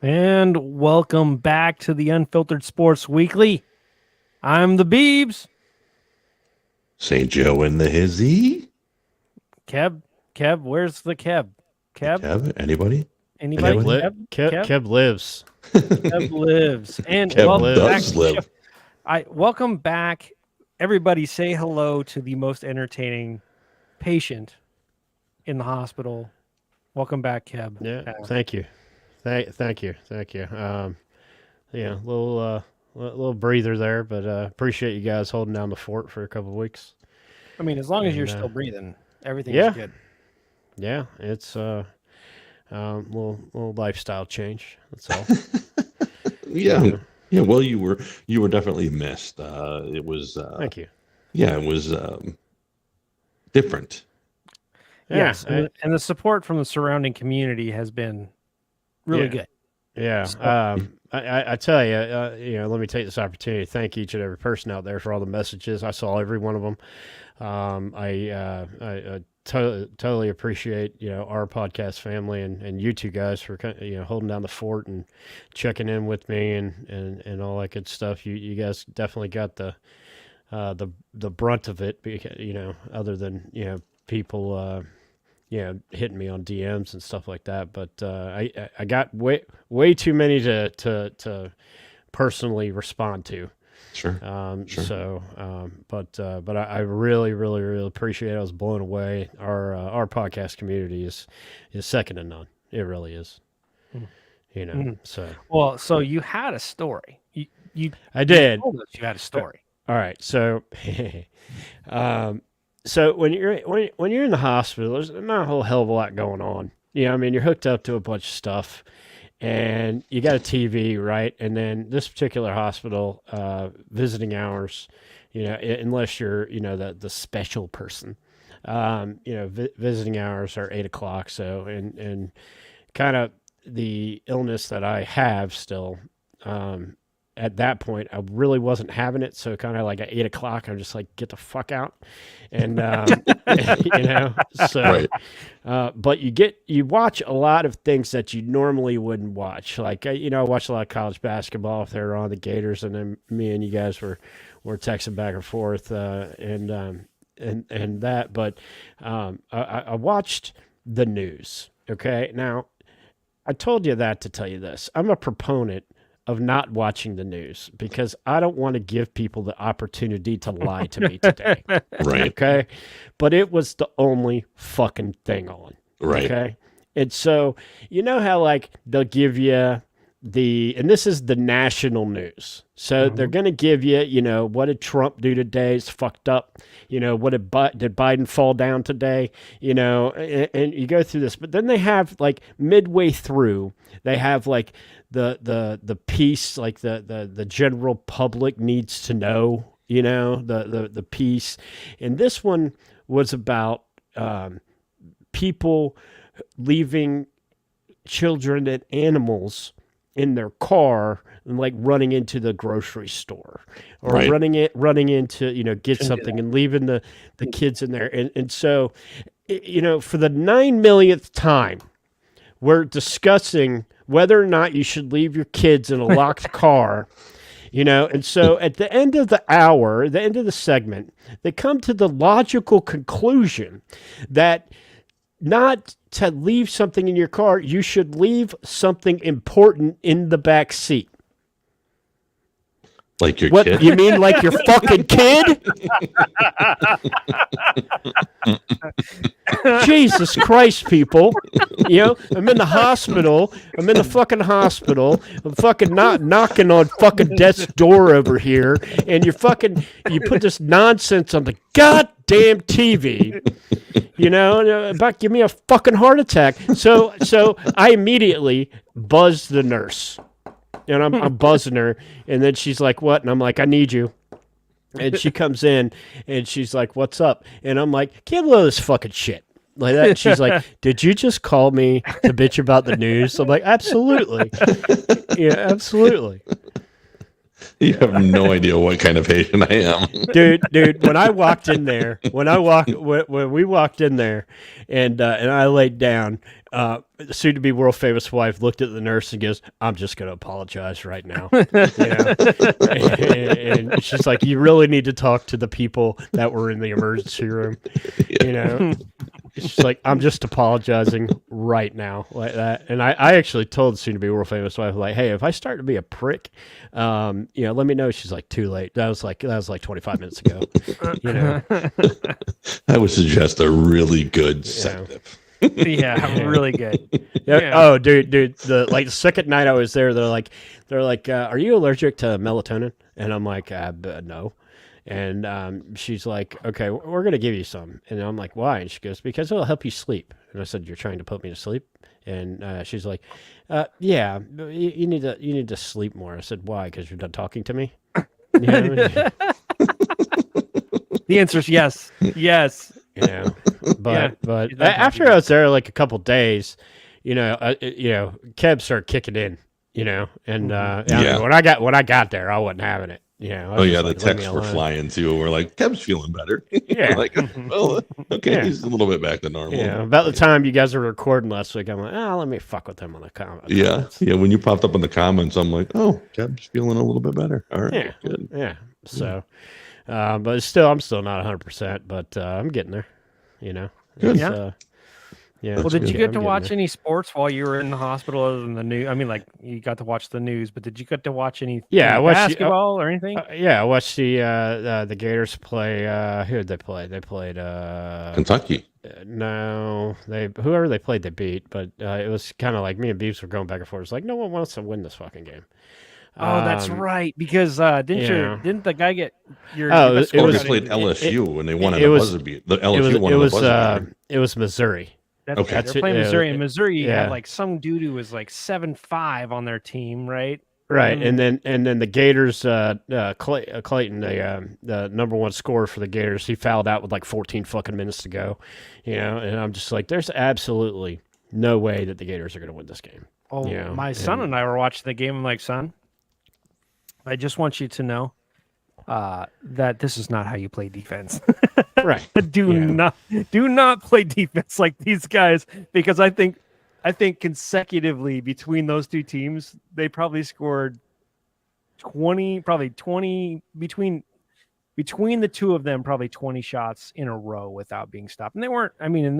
And welcome back to the Unfiltered Sports Weekly. I'm the Beebs. St. Joe and the Hizzy. Kev, where's the Kev? Kev? Kev, anybody? Anybody? Kev lives. Kev lives. And Kev welcome back does to the show. live. Welcome back. Everybody say hello to the most entertaining patient in the hospital. Welcome back, Kev. Yeah, thank you. Thank you. Little breather there, but appreciate you guys holding down the fort for a couple of weeks. I mean, as long as you're still breathing, everything's good. Yeah, it's little lifestyle change. That's all. Yeah. Well, you were definitely missed. It was. Thank you. Yeah, it was different. Yes, and the support from the surrounding community has been really good. Yeah. So, I tell you, let me take this opportunity to thank each and every person out there for all the messages. I saw every one of them. I totally appreciate, our podcast family and you two guys for, holding down the fort and checking in with me and all that good stuff. You guys definitely got the brunt of it, because, other than, people, hitting me on DMs and stuff like that. But I got way too many to personally respond to. Sure. So, but I really, really, really appreciate it. I was blown away. Our podcast community is second to none. It really is. So. Well, so you had a story. I did. You told us you had a story. All right. So, so when you're in the hospital, there's not a whole hell of a lot going on. I mean, you're hooked up to a bunch of stuff, and you got a TV, right? And then this particular hospital, visiting hours, unless you're, the special person, visiting hours are 8:00. So, and kind of the illness that I have still, at that point, I really wasn't having it. So kind of like at 8:00, I'm just like, get the fuck out. And, so, Right. but you watch a lot of things that you normally wouldn't watch. Like, I watch a lot of college basketball if they're on the Gators, and then me and you guys were texting back and forth, and that, but, I watched the news. Okay. Now I told you that to tell you this. I'm a proponent of not watching the news because I don't want to give people the opportunity to lie to me today. Right. Okay. But it was the only fucking thing on. Right. Okay. And so, how like they'll give you and this is the national news. So they're going to give you, what did Trump do today? It's fucked up. What did Biden fall down today? And you go through this, but then they have like midway through, they have like the piece, like the general public needs to know, the piece. And this one was about people leaving children and animals in their car and like running into the grocery store or Right. running into, get something and leaving the kids in there. And so, for the 9 millionth time, we're discussing whether or not you should leave your kids in a locked car, and so at the end of the hour, the end of the segment, they come to the logical conclusion that not to leave something in your car, you should leave something important in the back seat. Like your What kid? you mean, like your fucking kid? Jesus Christ, people! I'm in the hospital. I'm in the fucking hospital. I'm fucking not knocking on fucking death's door over here, and you put this nonsense on the goddamn TV. About give me a fucking heart attack. So I immediately buzzed the nurse. And I'm buzzing her, and then she's like, "What?" And I'm like, "I need you." And she comes in, and she's like, "What's up?" And I'm like, "Can't blow this fucking shit." Like that. And she's like, "Did you just call me to bitch about the news?" I'm like, "Absolutely." Yeah, absolutely. You have no idea what kind of patient I am. Dude, when I walked in there, when we walked in there and I laid down, soon to be world famous wife looked at the nurse and goes, "I'm just going to apologize right now." You know? And she's like, "You really need to talk to the people that were in the emergency room." You know, she's like, "I'm just apologizing right now," like that. And I actually told soon to be world famous wife, like, "Hey, if I start to be a prick, let me know." She's like, "Too late." That was like 25 minutes ago. You know, I would suggest a really good sedative. Yeah, really good. Yeah. Oh, dude, the second night I was there, they're like, "Are you allergic to melatonin?" And I'm like, "No." And she's like, "Okay, we're gonna give you some." And I'm like, "Why?" And she goes, "Because it'll help you sleep." And I said, "You're trying to put me to sleep?" And she's like, "Yeah, you need to sleep more." I said, "Why?" "Because you're done talking to me." You know? The answer is yes. Yes. You know, but she's not after happy. I was there like a couple days, Kev started kicking in, and I mean, when I got there, I wasn't having it. I was Oh just yeah, like, the "Leave me texts were alone." flying too. We're like, Kev's feeling better. Yeah. Like, well, okay, Yeah. he's a little bit back to normal. Yeah, about the time you guys were recording last week, I'm like, let me fuck with them on the comments. Yeah. When you popped up in the comments, I'm like, oh, Kev's feeling a little bit better. All right, Yeah. good. Yeah. So, but I'm still not 100%, but I'm getting there. Good. It's, Yeah. Yeah. Well, did you get I'm to getting watch there. any sports while you were in the hospital other than the news? I mean, like you got to watch the news, but did you get to watch any Yeah, I watched basketball or anything? Yeah, I watched the Gators play. Who did they play? They played. Kentucky. No, whoever they played, they beat. But it was kind of like me and Beeps were going back and forth. It's like no one wants to win this fucking game. Oh, that's right. Because didn't the guy get your? Oh, your best it scorer was- got They played injured? LSU and they won it on the was- buzzer beat. The LSU won on the buzzer beater. It was Missouri. That's Okay. right. They're playing Missouri, and Missouri yeah. had like some dude who was like 7'5" on their team, right? Right, Mm. and then the Gators, Clayton, the number one scorer for the Gators, he fouled out with like 14 fucking minutes to go, and I'm just like, there's absolutely no way that the Gators are going to win this game. Oh, Yeah, my son and I were watching the game. I'm like, son, I just want you to know that this is not how you play defense. Right. do not play defense like these guys, because I think consecutively between those two teams, they probably scored 20 between the two of them, probably 20 shots in a row without being stopped. And they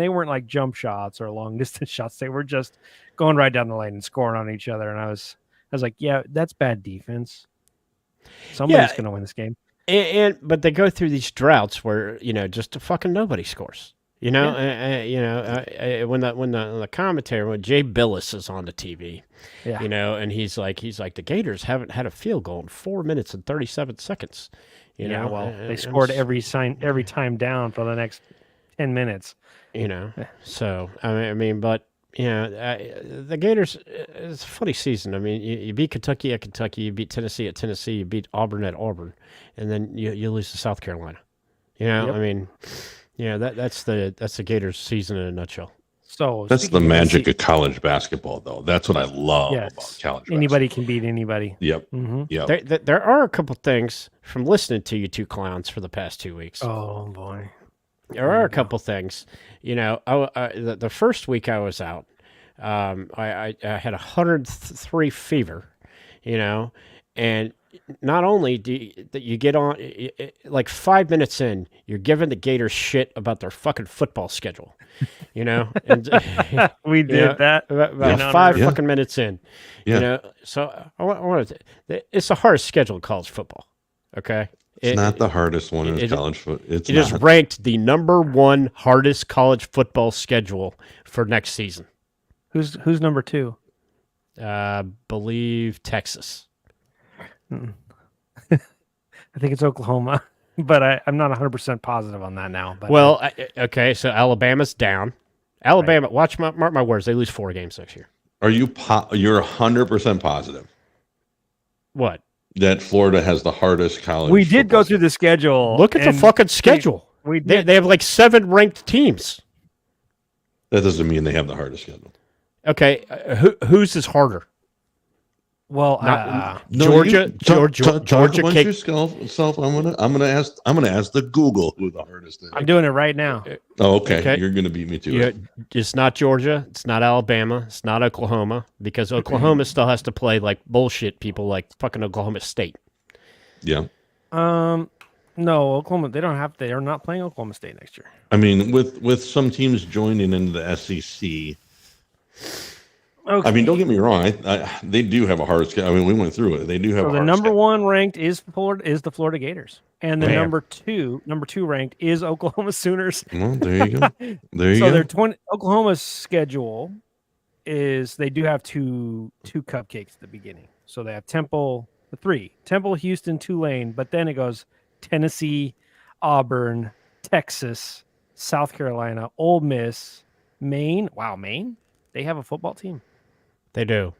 weren't like jump shots or long distance shots. They were just going right down the lane and scoring on each other. And I was like, yeah, that's bad defense. Somebody's going to win this game. But they go through these droughts where just fucking nobody scores. When the commentator, when Jay Billis is on the TV, Yeah. and he's like the Gators haven't had a field goal in 4 minutes and 37 seconds. They scored every time down for the next 10 minutes. So I mean, but the Gators. It's a funny season. I mean, you beat Kentucky at Kentucky, you beat Tennessee at Tennessee, you beat Auburn at Auburn, and then you lose to South Carolina. Yep. I mean, that's the Gators season in a nutshell. So That's the magic of college basketball, though. That's what I love Yes. about college Anybody basketball. can beat anybody. Yep. Mm-hmm. Yep. There are a couple things from listening to you two clowns for the past 2 weeks. Oh boy. There are a couple things. The first week I was out, I had 103 fever, and not only do you get on, like 5 minutes in, you're giving the Gators shit about their fucking football schedule, and We did that. about 5 Yeah. fucking minutes in, Yeah. So I wanted to, it's the hardest schedule in college football, okay? It's not the hardest one in it- college football. It's It is not. ranked the number one hardest college football schedule for next season. Who's number 2? Believe Texas. I think it's Oklahoma, but I'm not 100% positive on that now. But Well, okay, so Alabama's down. Alabama, mark my words, they lose 4 games next year. Are you? You're 100% positive What? that Florida has the hardest college. we did go football through the schedule. Look at the and fucking schedule. We They did. have like 7 ranked teams. That doesn't mean they have the hardest schedule. Okay, whose is harder? Well, No, Georgia, you talk- Georgia, talk Georgia amongst kicked. yourself. I'm gonna ask the Google who the hardest is. I'm doing it right now. Oh, okay. Okay. You're gonna beat me to Yeah, it. it's not Georgia. It's not Alabama. It's not Oklahoma because Oklahoma still has to play like bullshit people like fucking Oklahoma State. Yeah. No, Oklahoma. They don't have. They are not playing Oklahoma State next year. I mean, with some teams joining into the SEC. Okay. I mean, don't get me wrong. They do have a hard schedule. I mean, we went through it. They do have. So a the hard number schedule. one ranked is the Florida Gators, and the Damn. number two ranked is Oklahoma Sooners. Well, there you go. There you So go. their Oklahoma's schedule is they do have two cupcakes at the beginning. So they have Temple, Houston, Tulane, but then it goes Tennessee, Auburn, Texas, South Carolina, Ole Miss, Maine. Wow, Maine? They have a football team. They do.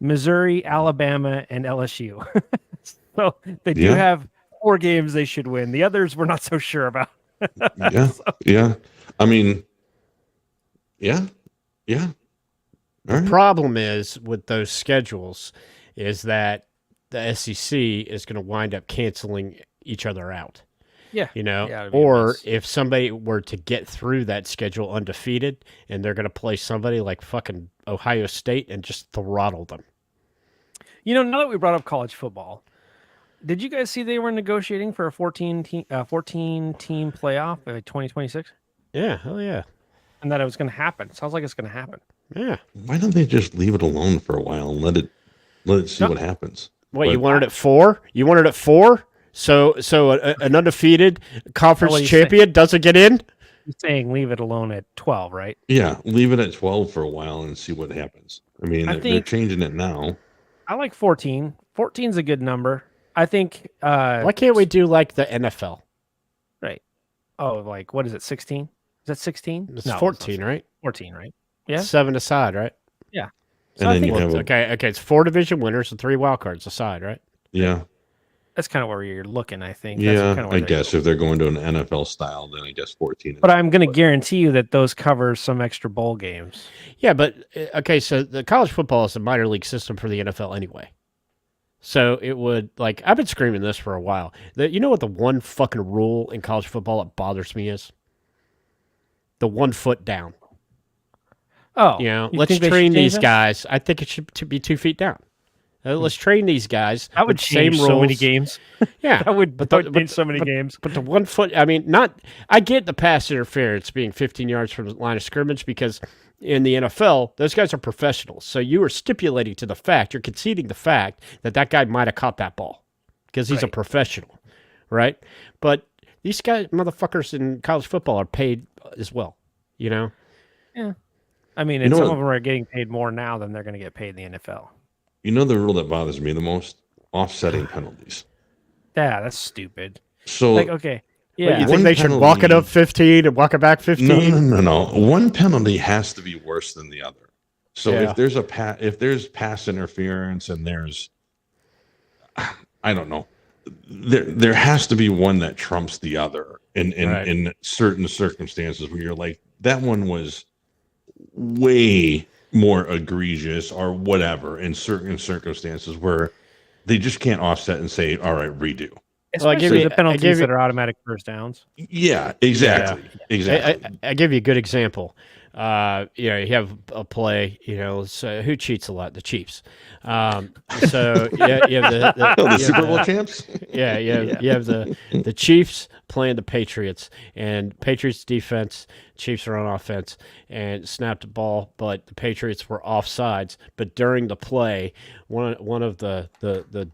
Missouri, Alabama, and LSU. So they do Yeah. have 4 games they should win. The others we're not so sure about. Yeah. Yeah. I mean, yeah. Yeah. All right. Problem is with those schedules is that the SEC is going to wind up canceling each other out. Yeah. You know, Yeah, it'd be a or mess. if somebody were to get through that schedule undefeated and they're going to play somebody like fucking Ohio State and just throttle them. You know, now that we brought up college football, did you guys see they were negotiating for a 14 team playoff by 2026? Yeah, hell yeah. And that it was going to happen. Sounds like it's going to happen. Yeah. Why don't they just leave it alone for a while and let it see No. what happens? What, But- you wanted it 4? You wanted it 4? So an undefeated conference what he's champion doesn't get in? You're saying leave it alone at 12, right? Yeah, leave it at 12 for a while and see what happens. I mean, I they're think- changing it now. I like 14. 14's a good number. I think Why can't we do like the NFL? right. Oh, like what is it? 16? Is that 16? It's No, 14, right? 14, right? Yeah. 7 aside, right? So And I then think you have a, Okay, it's 4 division winners and 3 wild cards aside, right? yeah, that's kind of where you're looking, I think. That's yeah. kinda where I they're guess if they're going to an NFL style, then I guess 14. But I'm going to guarantee you that those cover some extra bowl games. Yeah, but okay, so the college football is a minor league system for the NFL anyway. So it would like I've been screaming this for a while. You know what the one fucking rule in college football that bothers me is? The 1 foot down. Oh, You know, you let's think they should train change these that? guys. I think it should be 2 feet down. Let's train these guys. That would with the same change rules. so many games. Yeah, That would, But that the- would but- change so many games. But the 1 foot, I mean, I get the pass interference being 15 yards from the line of scrimmage because in the NFL, those guys are professionals. So you are stipulating to the fact, you're conceding the fact that guy might have caught that ball because he's a Right. professional, right? But these guys, motherfuckers in college football are paid as well, you know? I mean, You and know some what- of them are getting paid more now than they're going to get paid in the NFL. You know the rule that bothers me the most? Offsetting penalties. Yeah, that's stupid. So Like, okay, You yeah, think One they should walk it penalty- up 15 and walk it back 15? no. One penalty has to be worse than the other. So Yeah. if there's if there's pass interference and there's, I don't know, there has to be one that trumps the other Right. in certain circumstances where you're like, that one was way more egregious or whatever in certain circumstances where they just can't offset and say, all right, redo. Well, I give especially you- the penalties I give you- that are automatic first downs. Yeah, exactly. Exactly. I give you a good example. You have a play, so who cheats a lot? The Chiefs. So yeah, you have the Oh, the you have Super Bowl champs? Yeah, you have the Chiefs playing the Patriots, and Patriots defense, Chiefs are on offense, and snapped the ball, but the Patriots were offsides. But during the play, one of the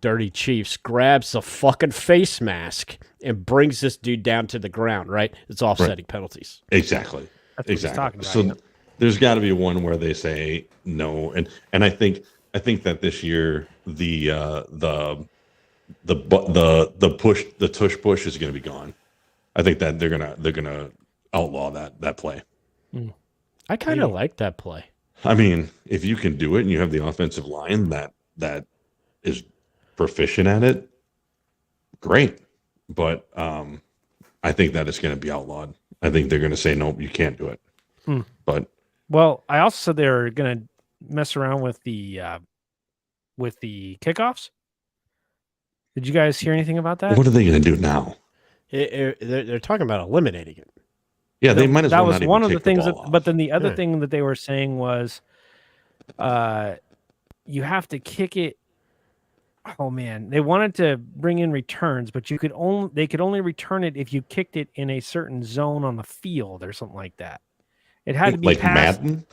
dirty Chiefs grabs the fucking face mask and brings this dude down to the ground. Right? It's offsetting penalties. Exactly. That's what he's talking Exactly. about. So there's got to be one where they say no, and I think that this year the tush push is going to be gone. I think that they're gonna outlaw that play. I kind of like that play. I mean, if you can do it and you have the offensive line that is proficient at it, great. But I think that it's going to be outlawed. I think they're going to say nope, you can't do it. Hmm. But Well, I also said they were going to mess around with the with the kickoffs. Did you guys hear anything about that? What are they going to do now? They're talking about eliminating it. Yeah, they might as that well was not even one of the kick things ball that, but off. then the other Yeah. thing that they were saying was you have to kick it. Oh man, they wanted to bring in returns, but they could only return it if you kicked it in a certain zone on the field or something like that. It had to be like past, Madden.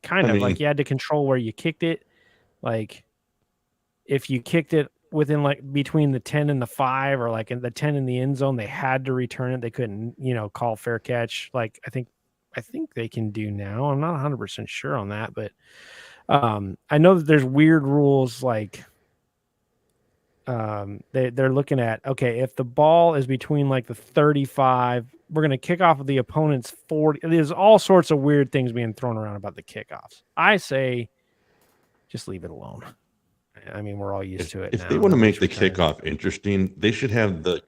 kind I of mean- like you had to control where you kicked it. Like if you kicked it within like between the 10 and the 5, or like in the 10 in the end zone, they had to return it. They couldn't, call fair catch. Like I think they can do now. I'm not 100% sure on that, but I know that there's weird rules like they're looking at, okay, if the ball is between like the 35, we're going to kick off of the opponent's 40. There's all sorts of weird things being thrown around about the kickoffs. I say just leave it alone. I mean, we're all used to it. If now. they want to make the Nobody's kickoff interesting, they should have the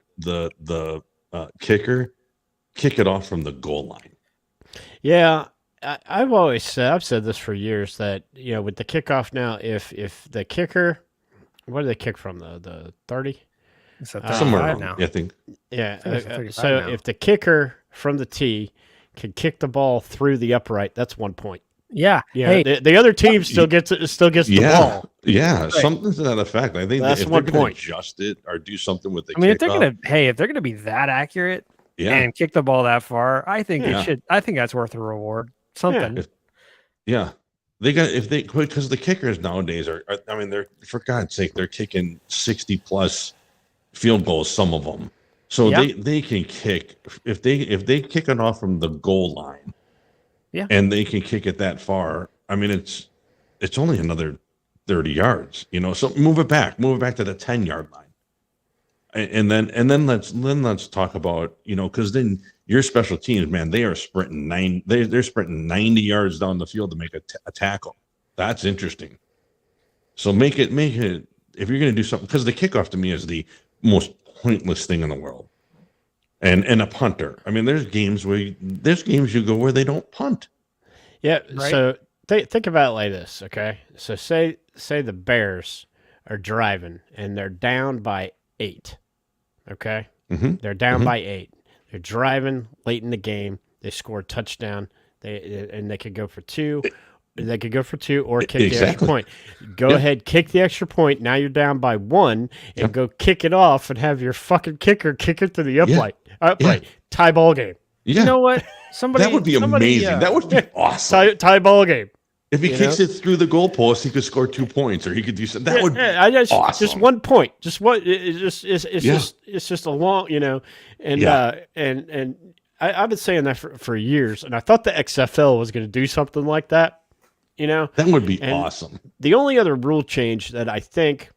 kicker kick it off from the goal line. Yeah, I've said this for years that with the kickoff now, if the kicker, where do they kick from, the 30? It's a Somewhere 35 around, now. I think. Yeah. I think it's 35 So now. if the kicker from the tee can kick the ball through the upright, that's 1 point. Yeah. Yeah. Hey, The other team still gets the Yeah, ball. yeah, something to that effect. I think That's if 1 they're going point. to adjust it or do something with the I mean, kickoff, if they're gonna be that accurate yeah, and kick the ball that far, I think Yeah. it should. I think that's worth a reward. Something. yeah. They got because the kickers nowadays are I mean, they're, for God's sake, they're kicking 60+ field goals, some of them. So Yeah. they can kick if they kick it off from the goal line. Yeah. And they can kick it that far. I mean, it's only another 30 yards, so move it back to the 10-yard line. And then let's talk about, because then your special teams, man, they are sprinting they're sprinting 90 yards down the field to make a tackle. That's interesting. So make it if you're going to do something, because the kickoff to me is the most pointless thing in the world. And a punter. I mean, there's games you go where they don't punt. Yeah. Right. So think about it like this, okay? So say the Bears are driving and they're down by 8. Okay? Mm-hmm. They're down Mhm. by 8. They're driving late in the game. They score a touchdown. They could go for 2. They could go for 2 or kick the extra Exactly. point. Go Yep. ahead, kick the extra point. Now you're down by 1, and Yep. go kick it off and have your fucking kicker kick it to the upright. Tie ball game. Yeah. You know what? Somebody that would be amazing. That would be awesome. Tie ball game. If he you kicks know? it through the goalpost, he could score 2 points, or he could do something. That would be I just awesome. 1 point. Just what it's Yeah. just a long, and Yeah. and I've been saying that for years, and I thought the XFL was going to do something like that. That would be And- awesome. The only other rule change that I think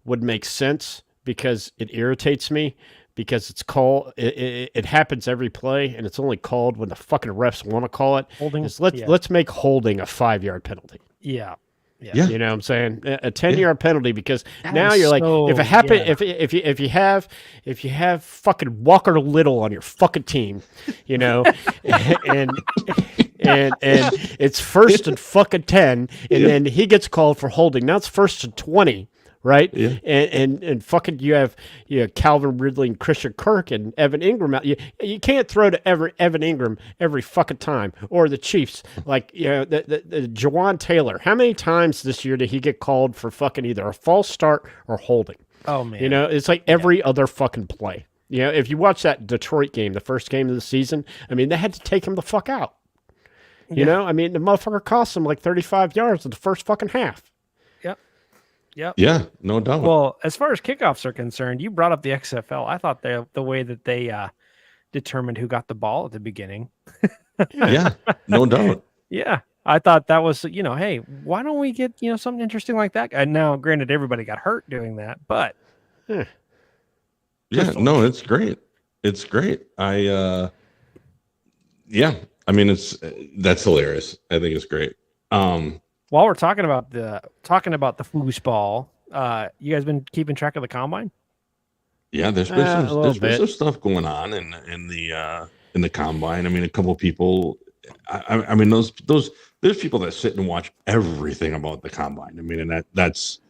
would make sense, because it irritates me, because it's called it happens every play, and it's only called when the fucking refs want to call it. Holding. Is let's make holding a 5-yard penalty. Yeah. Yeah. You know what I'm saying? A 10-yard penalty, because That now is you're like, so- if it happen, yeah. if you have fucking Walker Little on your fucking team, and it's 1st and fucking 10, and then he gets called for holding. Now it's 1st and 20. Right, Yeah. and fucking you have Calvin Ridley and Christian Kirk and Evan Ingram out. You can't throw to Evan Ingram every fucking time, or the Chiefs, like the Jawan Taylor. How many times this year did he get called for fucking either a false start or holding? Oh man. It's like every other fucking play. If you watch that Detroit game, the first game of the season, I mean, they had to take him the fuck out. I mean, the motherfucker cost them like 35 yards in the first fucking half. Yep. Yeah, no doubt. Well, as far as kickoffs are concerned, you brought up the XFL. I thought the way that they determined who got the ball at the beginning. yeah, no doubt. Yeah. I thought that was, hey, why don't we get, something interesting like that? And now, granted, everybody got hurt doing that, but Yeah, no, it's great. It's great. I mean, that's hilarious. I think it's great. while we're talking about the foosball, you guys been keeping track of the combine? Yeah, there's been A little some stuff going on in the combine. I mean, a couple of people. I mean, those there's people that sit and watch everything about the combine. I mean, and that's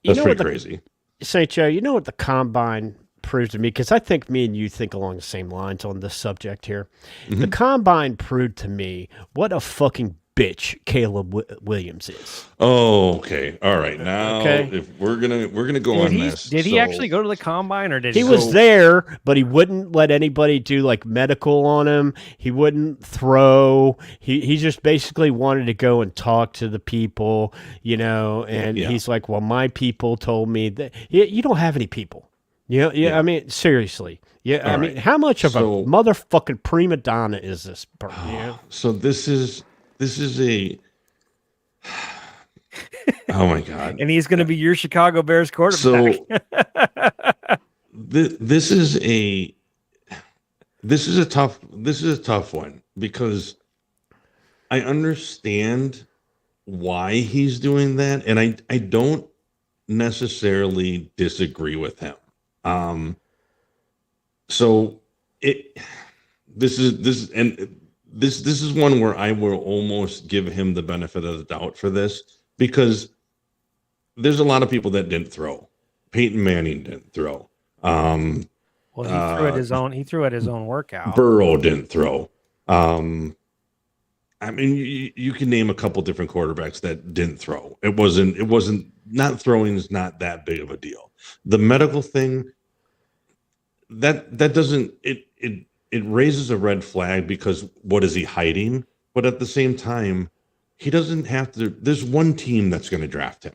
That's know pretty what crazy. St. Joe, you know what the combine proved to me? Because I think me and you think along the same lines on this subject here. The combine proved to me what a fucking bitch Caleb Williams is. Oh, okay. All right. Now, Okay. if we're gonna go on this, Did he actually go to the combine, or did He he? was there, but he wouldn't let anybody do like medical on him. He wouldn't throw. He just basically wanted to go and talk to the people, and Yeah. he's like, well, my people told me that you don't have any people. Yeah. I mean, seriously. Yeah, I All mean, right. how much of So- a motherfucking prima donna is this person? So this is a. Oh my God. And he's going to be your Chicago Bears quarterback. So this is a tough one because I understand why he's doing that, and I don't necessarily disagree with him. So this is one where I will almost give him the benefit of the doubt for this, because there's a lot of people that didn't throw. Peyton Manning didn't throw. Well, he threw at his own. He threw at his own workout. Burrow didn't throw. I mean, you can name a couple different quarterbacks that didn't throw. It wasn't not throwing is not that big of a deal. The medical thing that doesn't it raises a red flag, because what is he hiding? But at the same time, he doesn't have to. There's one team that's going to draft him.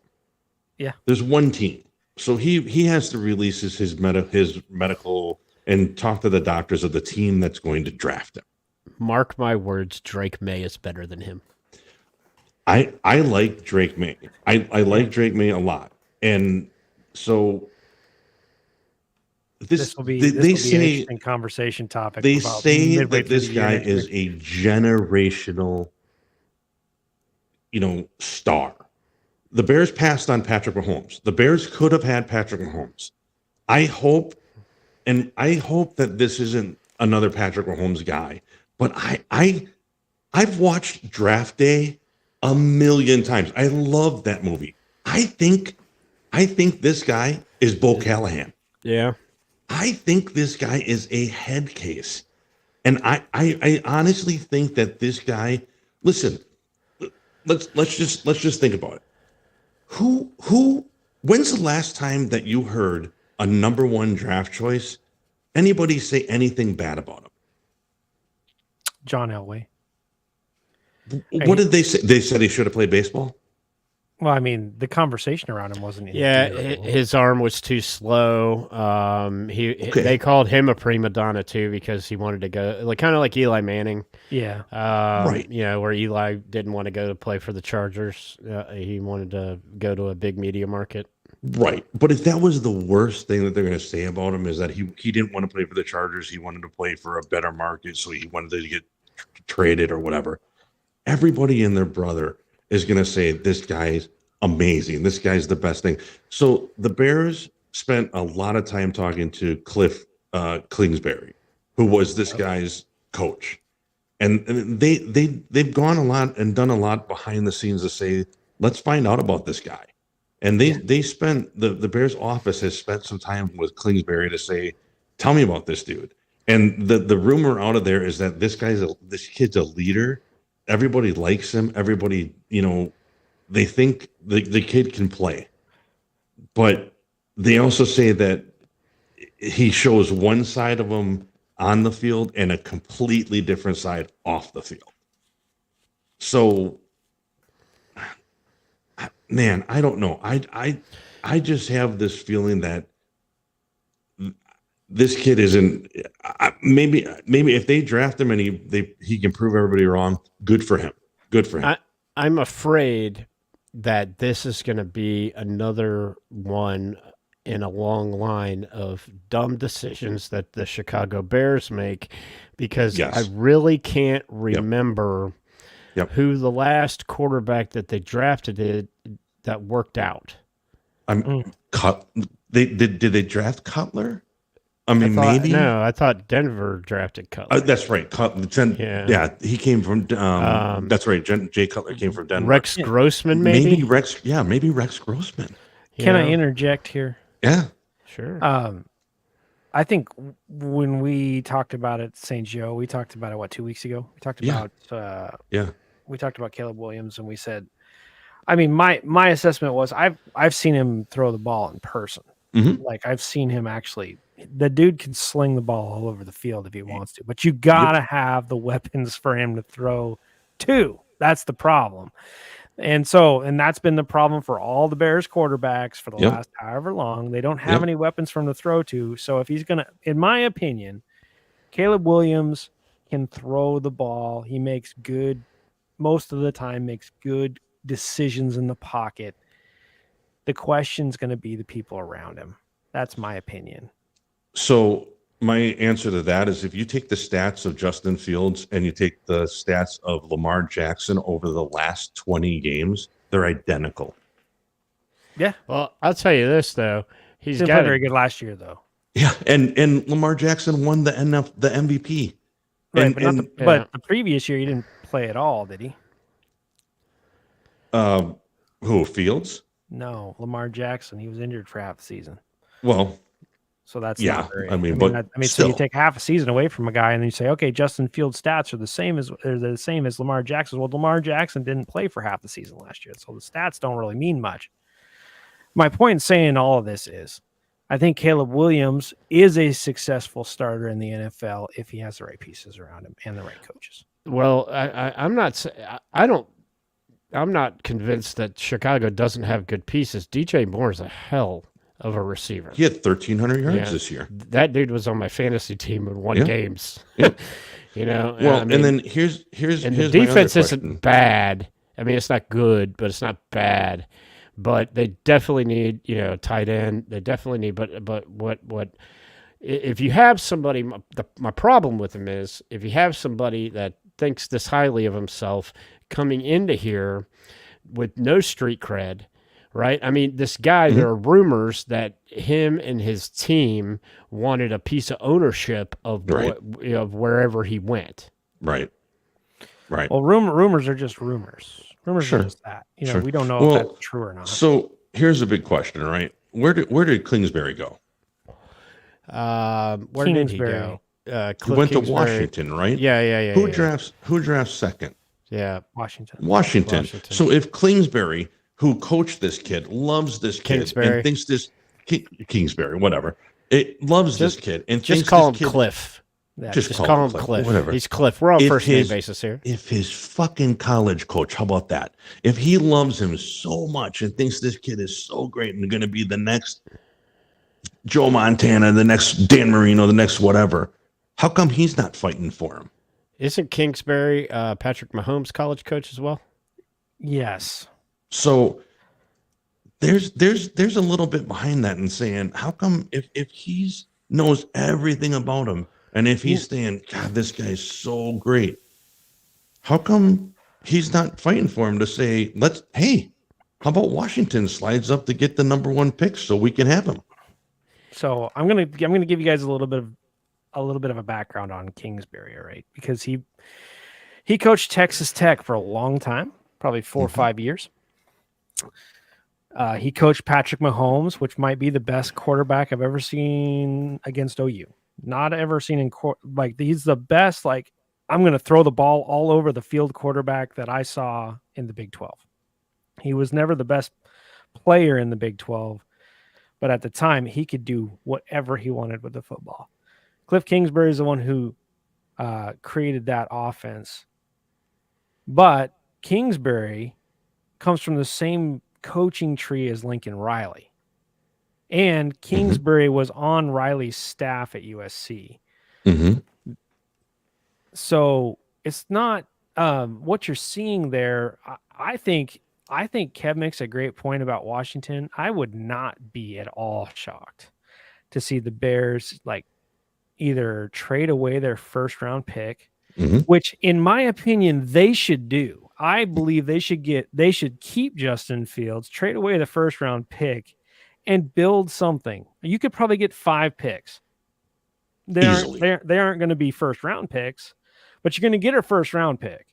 Yeah. There's one team. So he has to release his medical and talk to the doctors of the team that's going to draft him. Mark my words, Drake May is better than him. I like Drake May. I like Drake May a lot. And so This will be, they an say interesting conversation topic. they about say midway that through this the year guy next is year. a generational, star. The Bears passed on Patrick Mahomes. The Bears could have had Patrick Mahomes. I hope that this isn't another Patrick Mahomes guy. But I've watched Draft Day a million times. I love that movie. I think this guy is Bo Callahan. Yeah. I think this guy is a head case. And I honestly think that this guy, listen, let's just think about it. When's the last time that you heard a number one draft choice, anybody say anything bad about him? John Elway. What did they say? They said he should have played baseball? Well, I mean, the conversation around him wasn't. Yeah, terrible. his arm was too slow. They called him a prima donna too, because he wanted to go kind of like Eli Manning. Yeah. Right. Where Eli didn't want to go to play for the Chargers. He wanted to go to a big media market. Right. But if that was the worst thing that they're going to say about him, is that he didn't want to play for the Chargers, he wanted to play for a better market, so he wanted to get traded or whatever. Everybody and their brother is going to say this guy's amazing. This guy's the best thing. So the Bears spent a lot of time talking to Cliff Kingsbury, who was this guy's coach. And they've gone a lot and done a lot behind the scenes to say, let's find out about this guy. And they spent the Bears office has spent some time with Kingsbury to say, tell me about this dude. And the rumor out of there is that this kid's a leader. Everybody likes him. Everybody, they think the kid can play. But they also say that he shows one side of him on the field and a completely different side off the field. So, man, I don't know. I just have this feeling that this kid isn't. Maybe if they draft him and he can prove everybody wrong, good for him. Good for him. I'm afraid that this is going to be another one in a long line of dumb decisions that the Chicago Bears make, because I really can't remember who the last quarterback that they drafted that worked out. Did they draft Cutler? I mean, maybe. No, I thought Denver drafted Cutler. That's right. Yeah, he came from. That's right. Jay Cutler came from Denver. Rex Grossman, maybe. Maybe Rex Grossman. Can I interject here? Yeah. Sure. I think when we talked about it, St. Joe, we talked about it 2 weeks ago. We talked Yeah. about Yeah. we talked about Caleb Williams, and we said, I mean, my assessment was I've seen him throw the ball in person. Mhm. Like I've seen him actually. The dude can sling the ball all over the field if he wants to, but you gotta have the weapons for him to throw to. That's the problem. And that's been the problem for all the Bears quarterbacks for the Yep. last however long. They don't have Yep. any weapons for him to throw to. So if he's gonna, in my opinion, Caleb Williams can throw the ball. He makes good, most of the time, makes good decisions in the pocket. The question's going to be the people around him. That's my opinion. So my answer to that is if you take the stats of Justin Fields and you take the stats of Lamar Jackson over the last 20 games, they're identical. Yeah. Well, I'll tell you this though. He's Didn't got play very good last year, though. Yeah, and Lamar Jackson won the MVP. Right, And, but the previous year he didn't play at all, did he? Who, Fields? No, Lamar Jackson. He was injured for half the season. Well, so that's yeah. not very, I mean, so still. you take half a season away from a guy, and then you say, okay, Justin Fields' stats are the same as Lamar Jackson's. Well, Lamar Jackson didn't play for half the season last year, so the stats don't really mean much. My point in saying all of this is, I think Caleb Williams is a successful starter in the NFL if he has the right pieces around him and the right coaches. Well, I'm not. I'm not convinced that Chicago doesn't have good pieces. DJ Moore is a hell of a receiver. He had 1,300 yards this year. That dude was on my fantasy team and won games. Yeah. You know. Well, and then here's the defense isn't bad. I mean, it's not good, but it's not bad. But they definitely need, tight end. They definitely need, but what if you have somebody? My problem with him is if you have somebody that thinks this highly of himself coming into here with no street cred, right? I mean, this guy. There are rumors that him and his team wanted a piece of ownership of of wherever he went. Right. Well, rumors are just rumors. Rumors are just that. We don't know if that's true or not. So here's a big question, right? Where did Kingsbury go? Where did he go? He went to Washington, right? Yeah. Who drafts second? Yeah, Washington. So if Kingsbury, who coached this kid, loves this kid and thinks this Kingsbury, whatever, it loves this kid and just call him Cliff. Yeah, just call him Cliff. Whatever. He's Cliff. We're on first name basis here. If his fucking college coach, how about that? If he loves him so much and thinks this kid is so great and going to be the next Joe Montana, the next Dan Marino, the next whatever, how come he's not fighting for him? Isn't Kingsbury Patrick Mahomes' college coach as well? Yes. So there's a little bit behind that and saying, how come if he's knows everything about him, and if he's saying, God, this guy's so great, how come he's not fighting for him to say, hey, how about Washington slides up to get the number 1 pick so we can have him? So I'm gonna give you guys a little bit of a background on Kingsbury, all right? Because he coached Texas Tech for a long time, probably 4 or 5 years. He coached Patrick Mahomes, which might be the best quarterback I've ever seen against OU. Not ever seen in he's the best. Like, I'm going to throw the ball all over the field quarterback that I saw in the Big 12. He was never the best player in the Big 12, but at the time he could do whatever he wanted with the football. Cliff Kingsbury is the one who created that offense, but Kingsbury comes from the same coaching tree as Lincoln Riley. And Kingsbury was on Riley's staff at USC. Mm-hmm. So it's not what you're seeing there. I think Kev makes a great point about Washington. I would not be at all shocked to see the Bears either trade away their first round pick, which in my opinion they should do. I believe they should keep Justin Fields, trade away the first round pick, and build something. You could probably get 5 picks. They aren't going to be first round picks, but you're going to get a first round pick.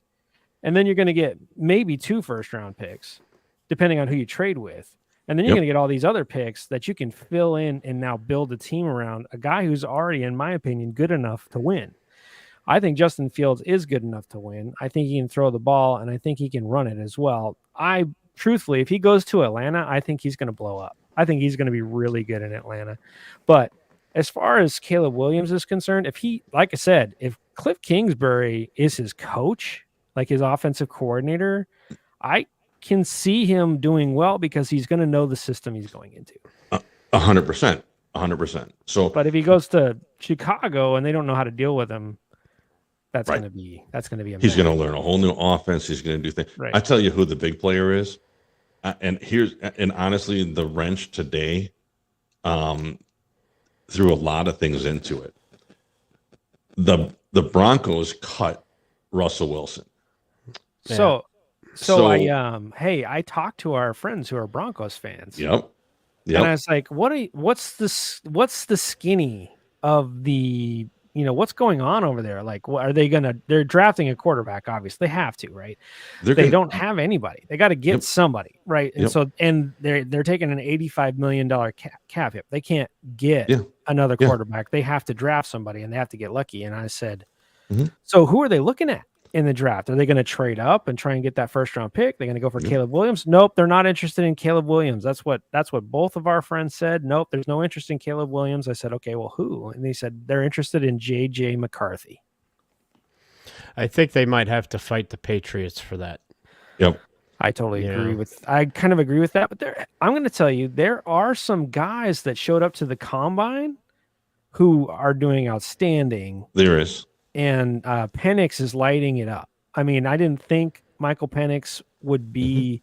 And then you're going to get maybe 2 first round picks, depending on who you trade with. And then you're Yep. going to get all these other picks that you can fill in and now build a team around a guy who's already, in my opinion, good enough to win. I think Justin Fields is good enough to win. I think he can throw the ball, and I think he can run it as well. Truthfully, if he goes to Atlanta, I think he's going to blow up. I think he's going to be really good in Atlanta. But as far as Caleb Williams is concerned, like I said, if Cliff Kingsbury is his coach, like his offensive coordinator, I can see him doing well because he's going to know the system he's going into. 100%. 100%. So, but if he goes to Chicago and they don't know how to deal with him, that's Right. going to be a he's mess. going to learn a whole new offense. He's going to do things. Right. I tell you who the big player is. And honestly, the wrench today threw a lot of things into it. The Broncos cut Russell Wilson. So So- I talked to our friends who are Broncos fans. Yep. And I was like, what's the skinny of the, what's going on over there? Like, what are they they're drafting a quarterback, obviously. They have to, right? They don't have anybody. They got to get somebody, right? And they're taking an $85 million cap hit. They can't get another quarterback. They have to draft somebody and they have to get lucky. And I said, so who are they looking at in the draft? Are they going to trade up and try and get that first round pick? They're going to go for Caleb Williams? Nope, they're not interested in Caleb Williams. That's what both of our friends said. Nope, there's no interest in Caleb Williams. I said, okay, well, who? And they said they're interested in J.J. McCarthy. I think they might have to fight the Patriots for that. Yep. I totally agree I kind of agree with that. But I'm going to tell you, there are some guys that showed up to the combine who are doing outstanding. There is. And Penix is lighting it up. I mean, I didn't think Michael Penix would be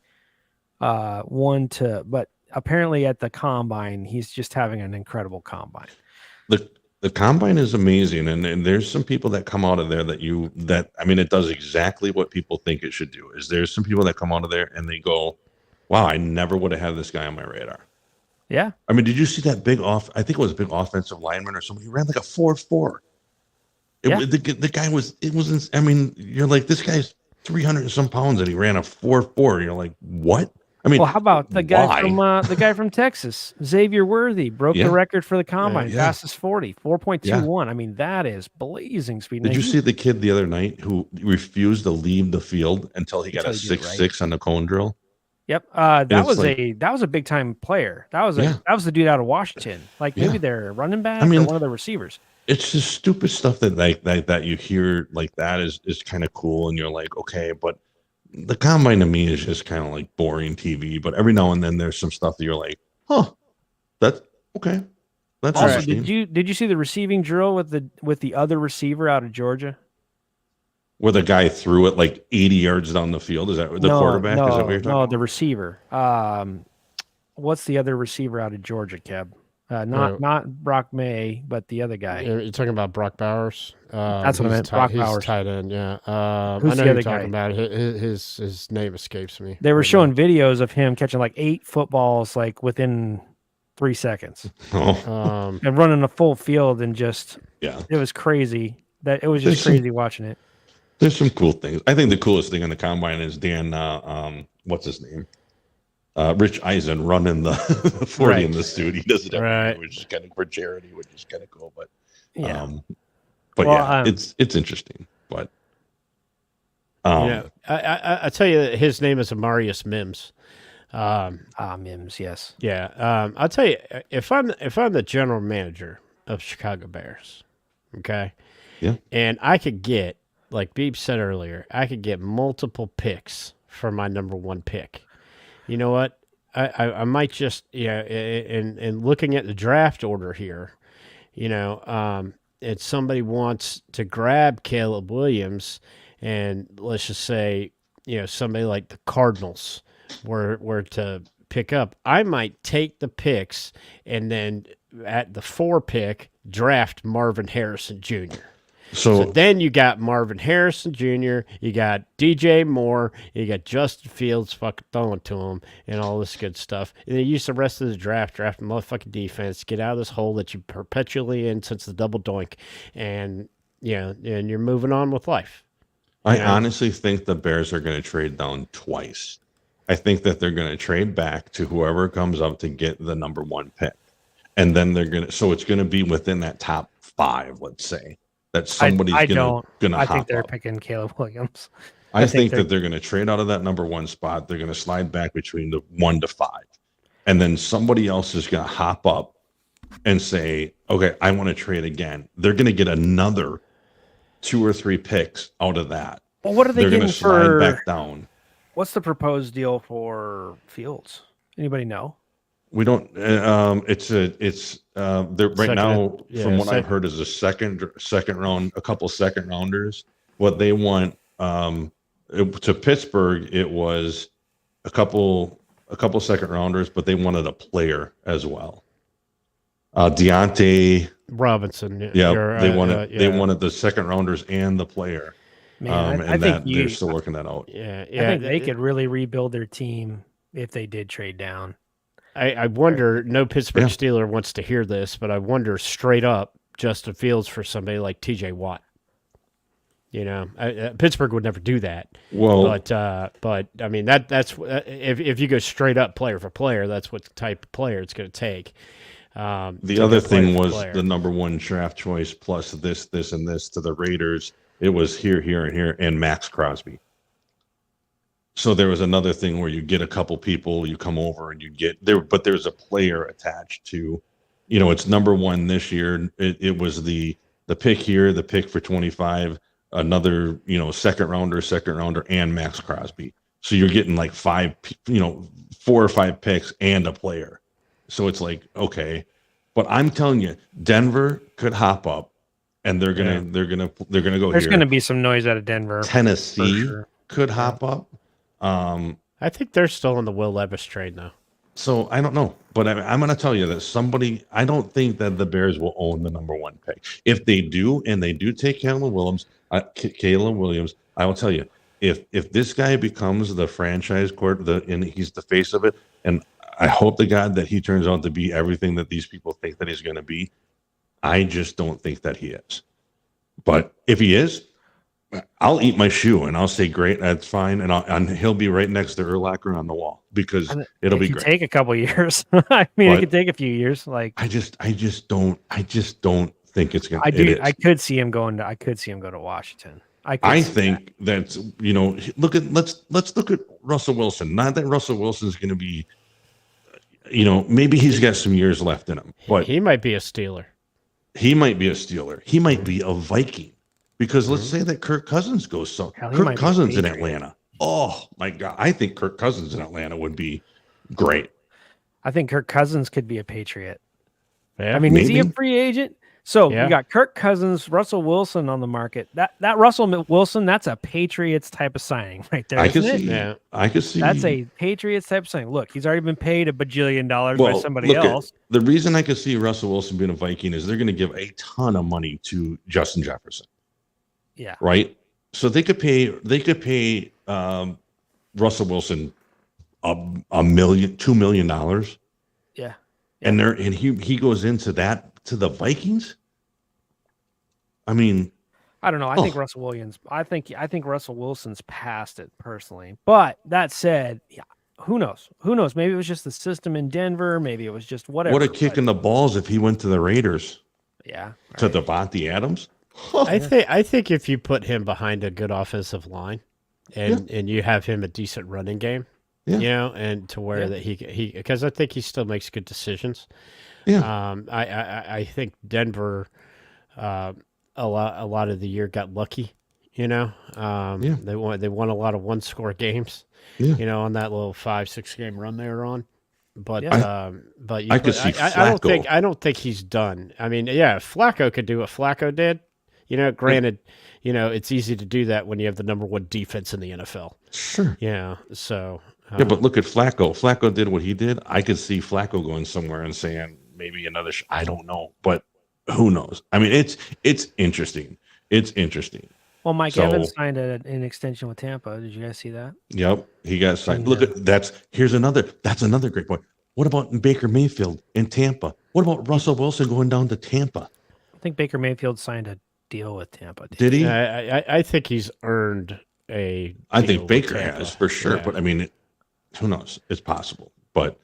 one to, but apparently at the combine, he's just having an incredible combine. The combine is amazing, and there's some people that come out of there it does exactly what people think it should do. There's some people that come out of there and they go, "Wow, I never would have had this guy on my radar." Yeah. I mean, did you see that I think it was a big offensive lineman or somebody who ran like a 4.4. The guy you're like, this guy's 300 and some pounds and he ran a 4.4. You're like, what? I mean, well, how about the guy from Texas, Xavier Worthy, broke the record for the combine, fastest 40, 4.21. I mean, that is blazing speed. Did you see the kid the other night who refused to leave the field until he got a 6.6 on the cone drill? Yep. That was a big time player. That was the dude out of Washington. Like maybe their running back or one of the receivers. It's just stupid stuff that you hear like that is kind of cool, and you're like, okay, but the combine to me is just kind of like boring TV. But every now and then there's some stuff that you're like, huh, that's okay. That's also, interesting. did you see the receiving drill with the other receiver out of Georgia? Where the guy threw it like 80 yards down the field? Is that the quarterback? Is that what you're talking about? The receiver. What's the other receiver out of Georgia, Kev? Not Brock May, but the other guy. You're talking about Brock Bowers. That's what I meant. Brock Bowers, he's tight end. Yeah. Who's I know the other you're talking guy? about. His name escapes me. They were showing videos of him catching like 8 footballs like within 3 seconds, and running a full field, and just it was crazy. It was just crazy watching it. There's some cool things. I think the coolest thing on the combine is Dan. What's his name? Rich Eisen running the 40 in the suit. He does it every year, which is kind of for charity, which is kind of cool. But it's interesting. But I tell you, his name is Amarius Mims. Mims, yes. Yeah. I'll tell you, if I'm the general manager of Chicago Bears, okay, and I could get, like Beeb said earlier, I could get multiple picks for my number 1 pick. You know what? I might just in looking at the draft order here, if somebody wants to grab Caleb Williams, and let's just say somebody like the Cardinals were to pick up, I might take the picks and then at the 4 pick draft Marvin Harrison Jr. So then you got Marvin Harrison Jr., you got DJ Moore, you got Justin Fields fucking throwing to him and all this good stuff. And then use the rest of the draft motherfucking defense, get out of this hole that you perpetually in since the double doink, and and you're moving on with life. I honestly think the Bears are going to trade down twice. I think that they're going to trade back to whoever comes up to get the number 1 pick. And then so it's going to be within that top 5, let's say, that somebody's I going to I hop think they're up. picking Caleb Williams. I think that they're going to trade out of that number 1 spot. They're going to slide back between the 1 to 5. And then somebody else is going to hop up and say, okay, I want to trade again. They're going to get another 2 or 3 picks out of that. Well, what are they They're going getting to slide for? back down. What's the proposed deal for Fields? Anybody know? We don't. It's they're right Second, now. yeah, From what I've second. heard, is a second round, a couple second rounders. What they want to Pittsburgh, it was a couple second rounders, but they wanted a player as well. Deontay Robinson. Yeah, they wanted the second rounders and the player. Man, and they're still working that out. Yeah, I think they could really rebuild their team if they did trade down. I wonder. No Pittsburgh Yeah. Steeler wants to hear this, but I wonder straight up Justin Fields for somebody like T.J. Watt. Pittsburgh would never do that. Well, but I mean that's if you go straight up player for player, that's what type of player it's going to take. the other thing was the number 1 draft choice plus this, and this to the Raiders. It was here, and here, and Max Crosby. So there was another thing where you get a couple people, you come over and you get there, but there's a player attached to, it's number 1 this year. It was the pick here, the pick for 25, another, second rounder, and Max Crosby. So you're getting like 4 or 5 picks and a player. So it's like, okay, but I'm telling you, Denver could hop up, and they're gonna go. There's going to be some noise out of Denver. Tennessee sure. could hop up. I think they're still on the Will Levis trade now. So I don't know, but I'm going to tell you that I don't think that the Bears will own the number 1 pick. If they do, and they do take Caleb Williams, I will tell you, if this guy becomes the franchise and he's the face of it, and I hope to God that he turns out to be everything that these people think that he's going to be. I just don't think that he is. But if he is, I'll eat my shoe and I'll say, great, that's fine. And he'll be right next to Urlacher on the wall because it'll be great. Take a couple years. I mean, it could take a few years. Like I just don't think it's going to. I could see him going to Washington. I think that's let's look at Russell Wilson. Not that Russell Wilson's going to be, maybe he's got some years left in him, but he might be a Steeler. He might be a Steeler. He might be a Viking. Because let's say that Kirk Cousins goes so. Kirk Cousins in Atlanta. Oh my God. I think Kirk Cousins in Atlanta would be great. I think Kirk Cousins could be a Patriot. Yeah, I mean, is he a free agent? So we got Kirk Cousins, Russell Wilson on the market. That Russell Wilson, that's a Patriots type of signing right there. I could see. That's a Patriots type of signing. Look, he's already been paid $1 bajillion by somebody else. The reason I could see Russell Wilson being a Viking is they're going to give a ton of money to Justin Jefferson. Yeah. Right. So they could pay Russell Wilson $2 million. Yeah. And he goes into that to the Vikings. I mean, I don't know. I think Russell Williams. I think Russell Wilson's past it personally. But that said, who knows? Maybe it was just the system in Denver. Maybe it was just whatever. What a kick in the balls if he went to the Raiders. Yeah. To Devontae Adams. I think if you put him behind a good offensive line, and you have him a decent running game, and to where that he because I think he still makes good decisions. Yeah. I think Denver, a lot of the year got lucky. They won a lot of 1-score games. Yeah. On that little 5-6 game run they were on. But I could see Flacco. I don't think he's done. I mean, Flacco could do what Flacco did. Granted, it's easy to do that when you have the number 1 defense in the NFL. Sure. Yeah. So. But look at Flacco. Flacco did what he did. I could see Flacco going somewhere and saying maybe another. I don't know, but who knows? I mean, it's interesting. It's interesting. Well, Mike Evans signed an extension with Tampa. Did you guys see that? Yep, he got signed. Look at that's another great point. What about Baker Mayfield in Tampa? What about Russell Wilson going down to Tampa? I think Baker Mayfield signed a deal with Tampa. Did he? I think he's earned a. I think Baker has for sure, but I mean, Who knows? It's possible, but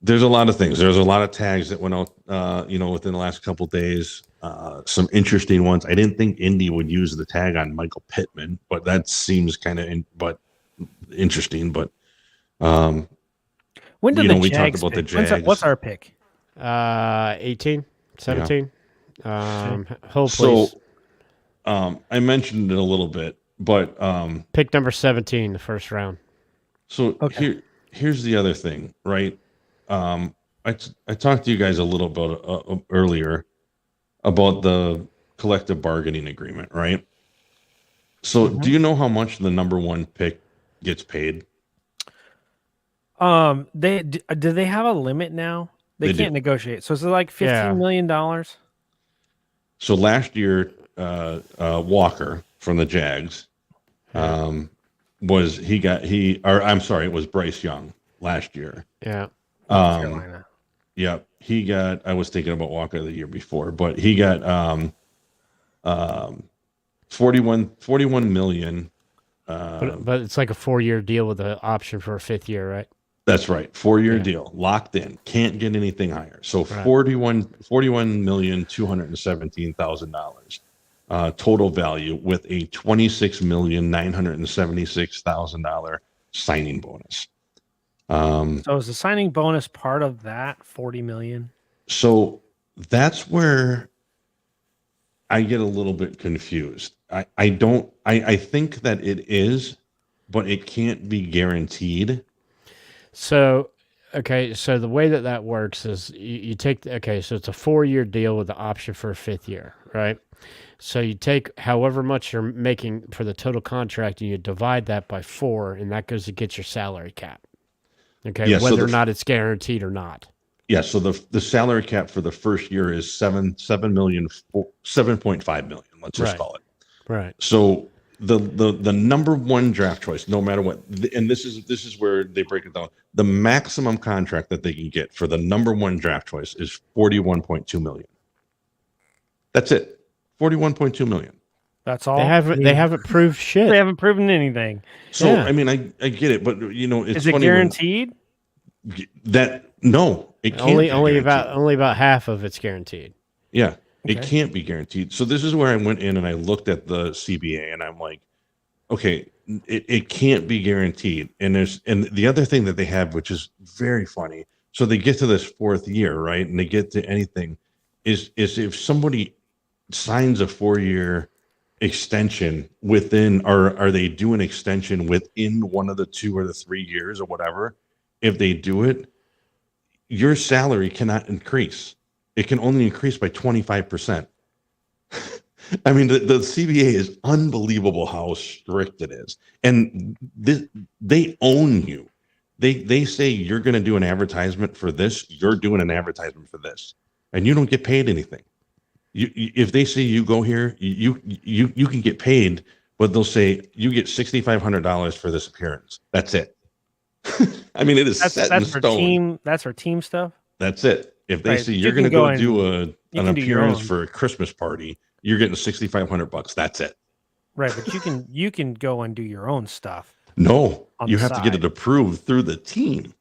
there's a lot of things. There's a lot of tags that went out, within the last couple of days. Some interesting ones. I didn't think Indy would use the tag on Michael Pittman, but that seems kind of interesting. But When did we talked about the Jags. What's our pick? 18, 17. Hold, So, please. I mentioned it a little bit, but Pick number 17, the first round. so here's the other thing, right? I talked to you guys a little bit earlier about the collective bargaining agreement, right? So, do you know how much the number one pick gets paid? Do they have a limit now? They can't negotiate. So is it like $15 million? So last year, Walker from the Jags, it was Bryce Young last year. Yeah. Carolina. Yeah, he got. I was thinking about Walker the year before, but he got 41 million. But it's like a 4-year deal with an option for a 5th year, right? That's right, 4-year deal, locked in. Can't get anything higher. So Right. $41,217,000 total value with a $26,976,000 signing bonus. So is the signing bonus part of that $40 million? So that's where I get a little bit confused. I think that it is, but it can't be guaranteed. So, okay, so the way that works is you take, so it's a 4-year deal with the option for a 5th year, right? So you take however much you're making for the total contract and you divide that by 4, and that goes to get your salary cap. Okay, Yeah, whether or not it's guaranteed or not. Yeah, so the salary cap for the first year is 7.5 million. Let's just call it. Right. So the number one draft choice, no matter what, and this is where they break it down. The maximum contract that they can get for the number one draft choice is 41.2 million. That's it. 41.2 million. That's all. They haven't proved shit. They haven't proven anything. So Yeah. I mean, I get it, but it's is it funny guaranteed? No, it can't. Only about half of it's guaranteed. Yeah. Okay. It can't be guaranteed. So this is where I went in and I looked at the CBA and I'm like, okay, it can't be guaranteed. And the other thing that they have, which is very funny. So they get to this 4th year, right? And they get to anything is if somebody signs a 4-year extension within, or are they do an extension within one of the 2 or the 3 years or whatever? If they do it, your salary cannot increase. It can only increase by 25%. I mean, the CBA is unbelievable how strict it is. And they own you. They say you're going to do an advertisement for this, you're doing an advertisement for this, and you don't get paid anything. If they say you go here, you can get paid, but they'll say you get $6,500 for this appearance. That's it. I mean, it is set in stone. That's for team stuff. That's it. If they say you're going to go do an appearance for a Christmas party, you're getting $6,500. That's it. Right, but you can go and do your own stuff. No, you have to get it approved through the team.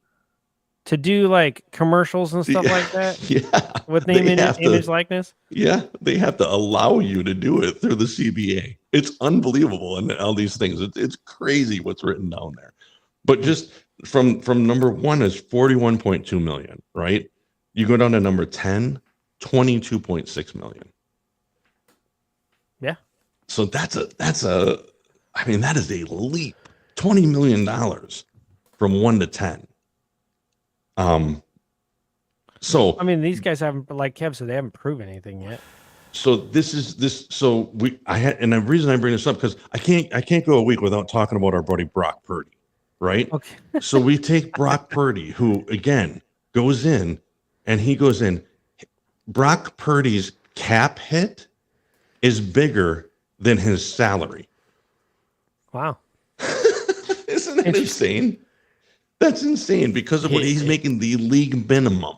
To do like commercials and stuff like that? Yeah. With name, image, likeness? Yeah, they have to allow you to do it through the CBA. It's unbelievable. And all these things, it's crazy what's written down there. But just from number 1 is 41.2 million, right? You go down to number 10, 22.6 million. Yeah. So that is a leap. $20 million from 1 to 10. So I mean, these guys haven't, like Kev said, they haven't proven anything yet. So the reason I bring this up, because I can't go a week without talking about our buddy Brock Purdy, right? Okay. So we take Brock Purdy, who again goes in, and he goes in. Brock Purdy's cap hit is bigger than his salary. Wow. Isn't that insane? That's insane because of what he's making the league minimum.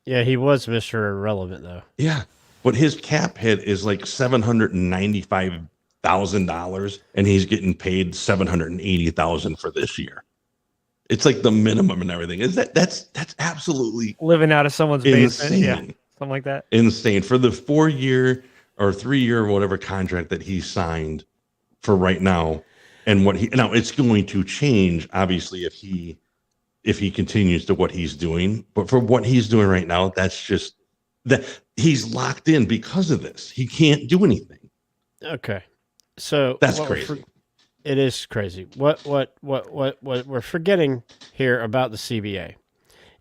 Yeah, he was Mr. Irrelevant though. Yeah. But his cap hit is like $795,000, and he's getting paid $780,000 for this year. It's like the minimum and everything. Is that's absolutely Living out of someone's basement. Yeah. insane. Something like that. Insane for the 4-year or 3-year whatever contract that he signed for right now, and what he now it's going to change obviously if he continues to what he's doing. But for what he's doing right now, that's just that he's locked in because of this. He can't do anything. Okay, so That's what we're crazy. it is crazy. What we're forgetting here about the CBA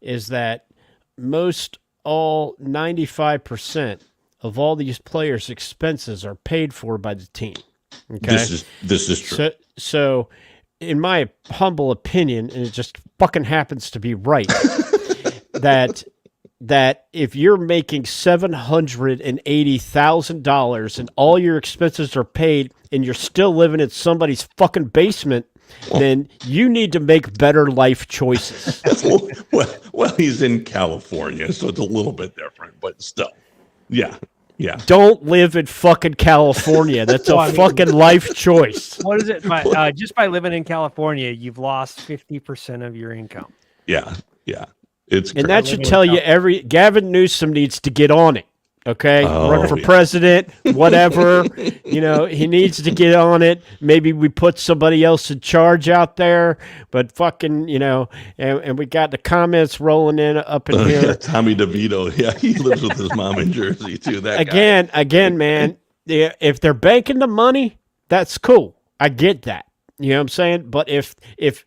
is that most all 95% of all these players' expenses are paid for by the team. Okay, This is true. So in my humble opinion, and it just fucking happens to be right, that if you're making $780,000 and all your expenses are paid and you're still living in somebody's fucking basement, then you need to make better life choices. well, he's in California, so it's a little bit different, but still, yeah. Don't live in fucking California. That's a fucking life choice. What is it? Just by living in California, you've lost 50% of your income. Yeah. It's And that should tell you Gavin Newsom needs to get on it. Okay, run for president, whatever. He needs to get on it. Maybe we put somebody else in charge out there. But fucking, and we got the comments rolling in up in here. Yeah, Tommy DeVito. Yeah, he lives with his mom in Jersey too. That again, man. If they're banking the money, that's cool. I get that. You know what I'm saying? But if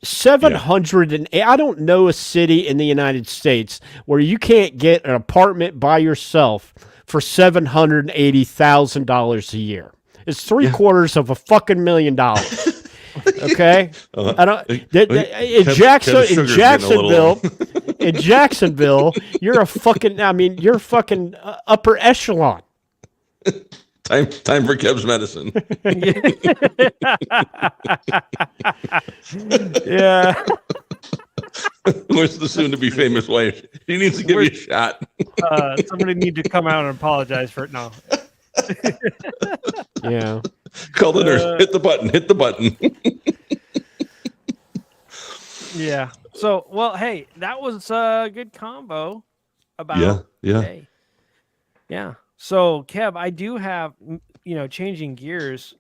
700 and I don't know a city in the United States where you can't get an apartment by yourself for $780,000 a year. It's $750,000. Okay, I don't. In Jacksonville, you're a fucking. I mean, you're fucking upper echelon. Time for Kev's medicine. Yeah. Where's the soon-to-be famous wife? She needs to give you a shot. Somebody need to come out and apologize for it now. Yeah. Call the nurse. Hit the button. Yeah. So, well, hey, that was a good combo about. Yeah. Hey. Yeah. So, Kev, I do have, changing gears.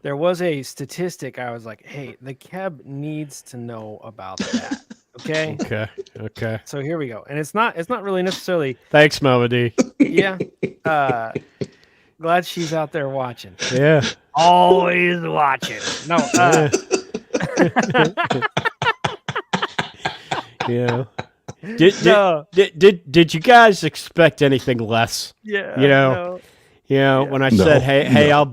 There was a statistic. I was like, hey, the Kev needs to know about that. Okay. Okay. So here we go. And it's not really necessarily. Thanks, Melody. Yeah. Glad she's out there watching. Yeah. Always watching. No. Yeah. Did you guys expect anything less? Yeah. When I said, "Hey, I'll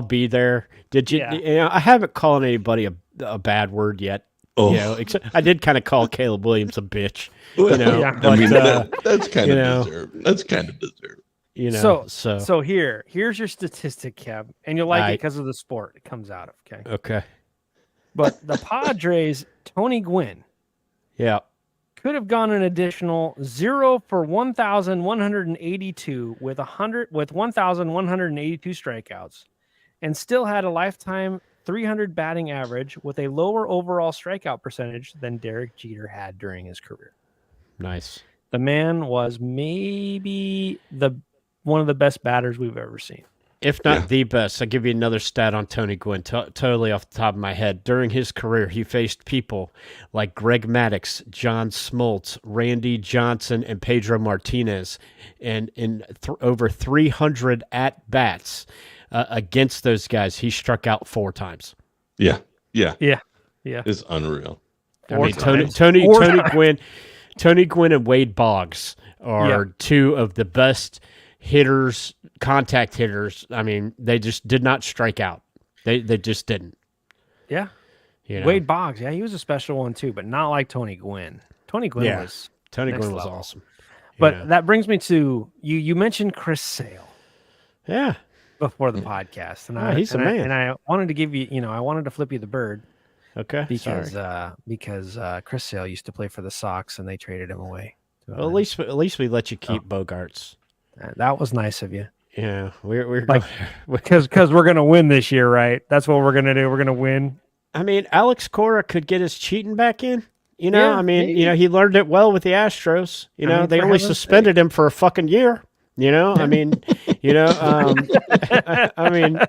be there." Did you? Yeah. I haven't called anybody a bad word yet. Oh. Except I did kind of call Caleb Williams a bitch. Yeah. But, I mean, that's kind of deserved. That's kind of deserved. So here's your statistic, Kev, and you'll like it because of the sport it comes out of. Okay. But the Padres, Tony Gwynn, Yeah. could have gone an additional 0 for 1,182 with 1,182 strikeouts, and still had a lifetime 300 batting average with a lower overall strikeout percentage than Derek Jeter had during his career. Nice. The man was maybe one of the best batters we've ever seen. If not the best. I'll give you another stat on Tony Gwynn, totally off the top of my head. During his career, he faced people like Greg Maddux, John Smoltz, Randy Johnson, and Pedro Martinez, and in over 300 at-bats against those guys, he struck out 4 times. Yeah. It's unreal. Tony Gwynn and Wade Boggs are two of the best hitters, contact hitters. I mean, they just did not strike out. They just didn't. Yeah. Wade Boggs, he was a special one too, but not like Tony Gwynn. Tony Gwynn was awesome. But that brings me to you mentioned Chris Sale. Yeah. Before the podcast. And he's a man. And I wanted to give you, I wanted to flip you the bird. Okay. Because Chris Sale used to play for the Sox and they traded him away. Well, at least we let you keep Bogarts. That was nice of you. Yeah, we're like because we're gonna win this year, right? That's what we're gonna do. We're gonna win. I mean, Alex Cora could get his cheating back in. You know, Yeah, I mean, maybe. you know, he learned it well with the Astros. You I know, mean, they for only heaven's suspended him for a fucking year. You know, I mean, you know, I mean,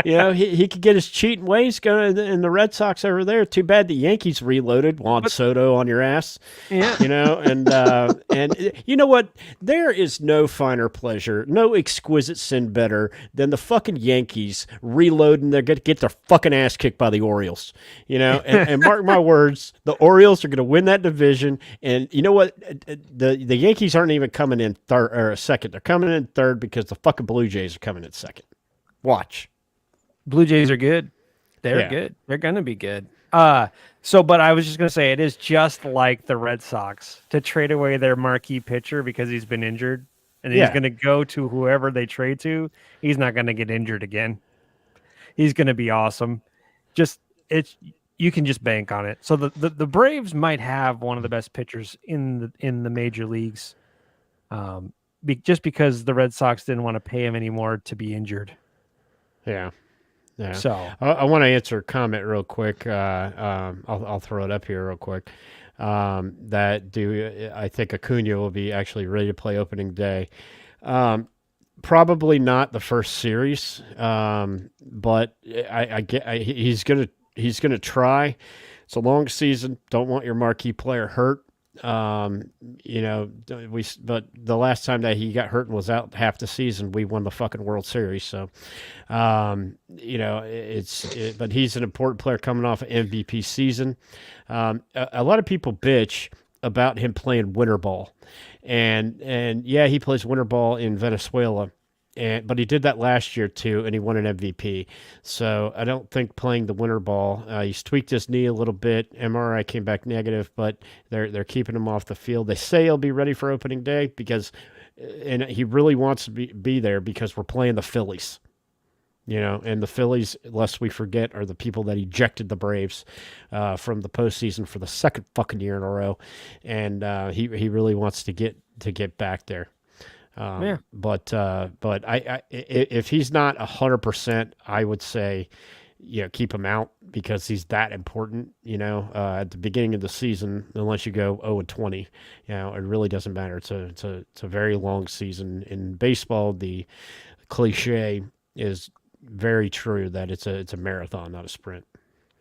you know, he could get his cheating ways going in the Red Sox over there. Too bad the Yankees reloaded. Juan Soto on your ass. Yeah. You know, and you know what? There is no finer pleasure, no exquisite sin better than the fucking Yankees reloading. They're going to get their fucking ass kicked by the Orioles. You know, and mark my words, the Orioles are going to win that division. And you know what? The Yankees aren't even coming in third or second. They're coming in third because the fucking Blue Jays are coming in second. Watch. Blue Jays are good. They're Yeah. good. They're going to be good. But I was just going to say, it is just like the Red Sox to trade away their marquee pitcher because he's been injured, and he's Yeah. going to go to whoever they trade to. He's not going to get injured again. He's going to be awesome. You can just bank on it. So the Braves might have one of the best pitchers in the major leagues, just because the Red Sox didn't want to pay him anymore to be injured. Yeah. Yeah. So I want to answer a comment real quick. I'll throw it up here real quick. I think Acuna will be actually ready to play opening day. Probably not the first series, but he's gonna try. It's a long season. Don't want your marquee player hurt. You know, but the last time that he got hurt and was out half the season, we won the fucking World Series. So, you know, but he's an important player coming off an MVP season. A lot of people bitch about him playing winter ball, and yeah, he plays winter ball in Venezuela. But he did that last year too, and he won an MVP. So I don't think playing the winter ball. He's tweaked his knee a little bit. MRI came back negative, but they're keeping him off the field. They say he'll be ready for opening day and he really wants to be there because we're playing the Phillies. You know, and the Phillies, lest we forget, are the people that ejected the Braves from the postseason for the second fucking year in a row, and he really wants to get back there. Yeah. But if he's not 100%, I would say, you know, keep him out because he's that important. You know, at the beginning of the season, unless you go 0-20, you know, it really doesn't matter. It's a very long season in baseball. The cliche is very true that it's a marathon, not a sprint.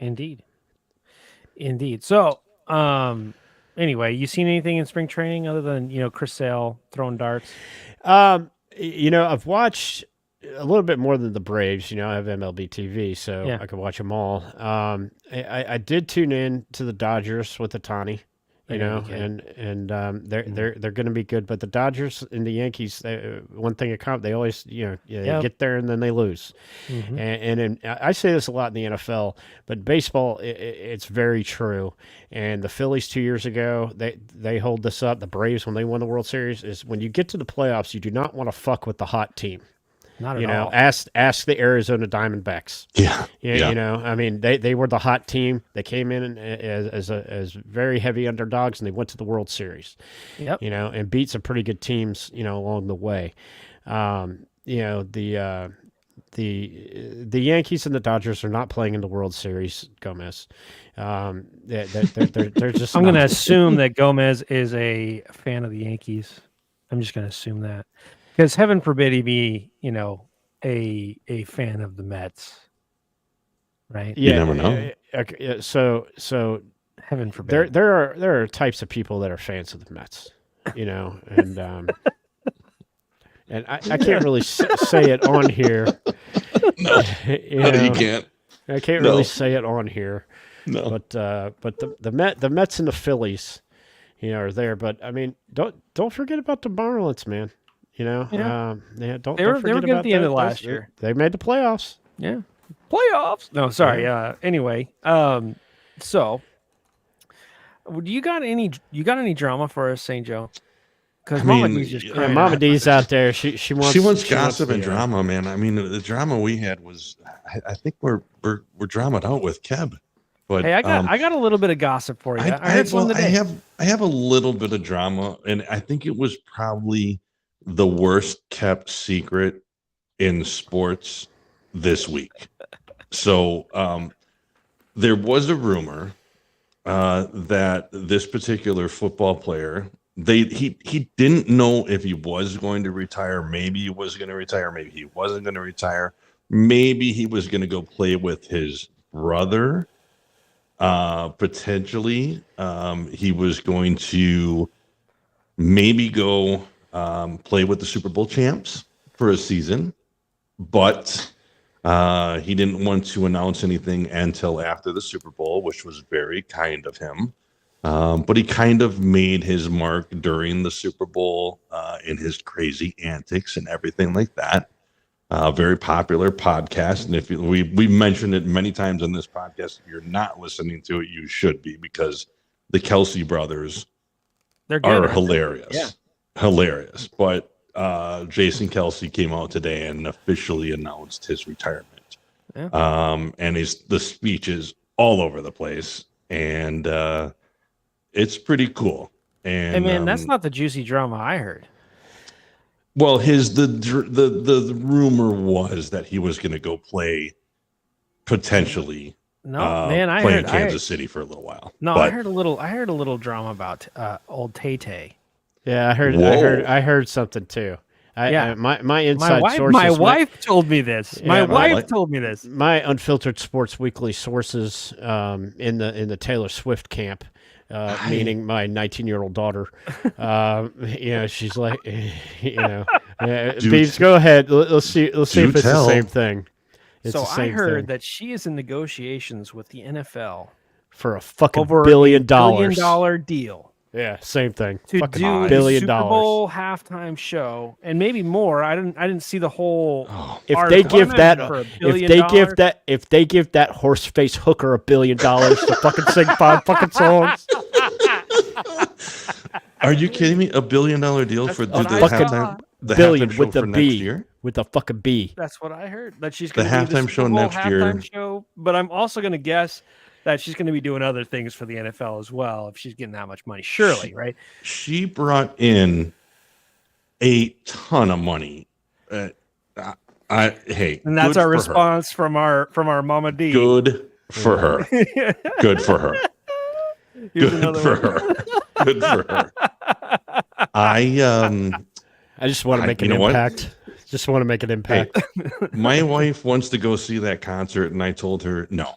Indeed. So, anyway, you seen anything in spring training other than, you know, Chris Sale throwing darts? You know, I've watched a little bit more than the Braves. You know, I have MLB TV, so Yeah. I can watch them all. I did tune in to the Dodgers with Ohtani. You They're know, gonna be they're going to be good, but the Dodgers and the Yankees, one thing they always get there and then they lose. Mhm. And I say this a lot in the NFL, but baseball, it's very true. And the Phillies 2 years ago, they hold this up. The Braves, when they won the World Series, is when you get to the playoffs, you do not want to fuck with the hot team. Not You at know, all. ask the Arizona Diamondbacks. Yeah. You know, I mean, they were the hot team. They came in as very heavy underdogs, and they went to the World Series. Yep. You know, and beat some pretty good teams, you know, along the way. You know, the Yankees and the Dodgers are not playing in the World Series, Gomez. They're just. I'm going to not. assume that Gomez is a fan of the Yankees. I'm just going to assume that. Because heaven forbid he be, you know, a fan of the Mets. Right? Yeah, never know. Okay, so Heaven forbid. there are types of people that are fans of the Mets, you know, and I can't really say it on here. No, you no, know, you can't. I can't No. really say it on here, No. but the Mets and the Phillies, you know, are there. But I mean, don't forget about the Marlins, man. You know, Yeah. don't They were forget good about at the end that. of last year. They made the playoffs. Yeah. Playoffs. No, sorry. Anyway, so do you got any drama for us, St. Joe? Because I Mama mean, D's just yeah, crying Mama out. D's out there. She wants gossip the, and drama, man. I mean, the drama we had was, I think we're dramaed out with Keb. But Hey, I got a little bit of gossip for you. I heard one today. I have a little bit of drama, and I think it was probably the worst kept secret in sports this week. So there was a rumor that this particular football player, he didn't know if he was going to retire. Maybe he was going to retire. Maybe he wasn't going to retire. Maybe he was going to go play with his brother. Potentially, he was going to maybe go play with the Super Bowl champs for a season, but he didn't want to announce anything until after the Super Bowl, which was very kind of him. But he kind of made his mark during the Super Bowl in his crazy antics and everything like that. Very popular podcast. And if we mentioned it many times on this podcast, if you're not listening to it, you should be, because the Kelsey brothers are hilarious. Yeah. Hilarious. But Jason Kelsey came out today and officially announced his retirement. Yeah. And the speech is all over the place. And it's pretty cool. And Hey man, that's not the juicy drama I heard. well, the rumor was that he was going to go play potentially. No, man, I play in heard Kansas City for a little while. No, but I heard a little drama about old Tay Tay. Yeah, I heard something too. My inside sources. My wife told me this. Yeah, my wife told me this. My Unfiltered Sports Weekly sources in the Taylor Swift camp, meaning my 19-year-old daughter. She's like, Beebs, go ahead. Let's see if it's the same thing. It's So the same I heard thing. that she is in negotiations with the NFL For a fucking over $1 billion. $1 billion deal Yeah, same thing. to Fucking do $1 the billion. Super Bowl halftime show, and maybe more. I didn't see the whole. If article. they give that, For $1 if billion, they give that horse face hooker $1 billion to fucking sing 5 fucking songs, Are you kidding me? $1 billion deal for the what I fucking halftime, the billion halftime show with the for B. next year? with a fucking B. That's what I heard. That she's The going to do halftime the show Super Bowl next year. halftime show, but I'm also going to guess that she's going to be doing other things for the NFL as well if she's getting that much money. Surely, right? She brought in a ton of money. Hey, And that's good our for response from our Mama D. Her. Good for her. Good for her. Here's Good another for one. her. Good for her. I just want to make you an know what? impact. Just want to make an impact. My wife wants to go see that concert, and I told her no,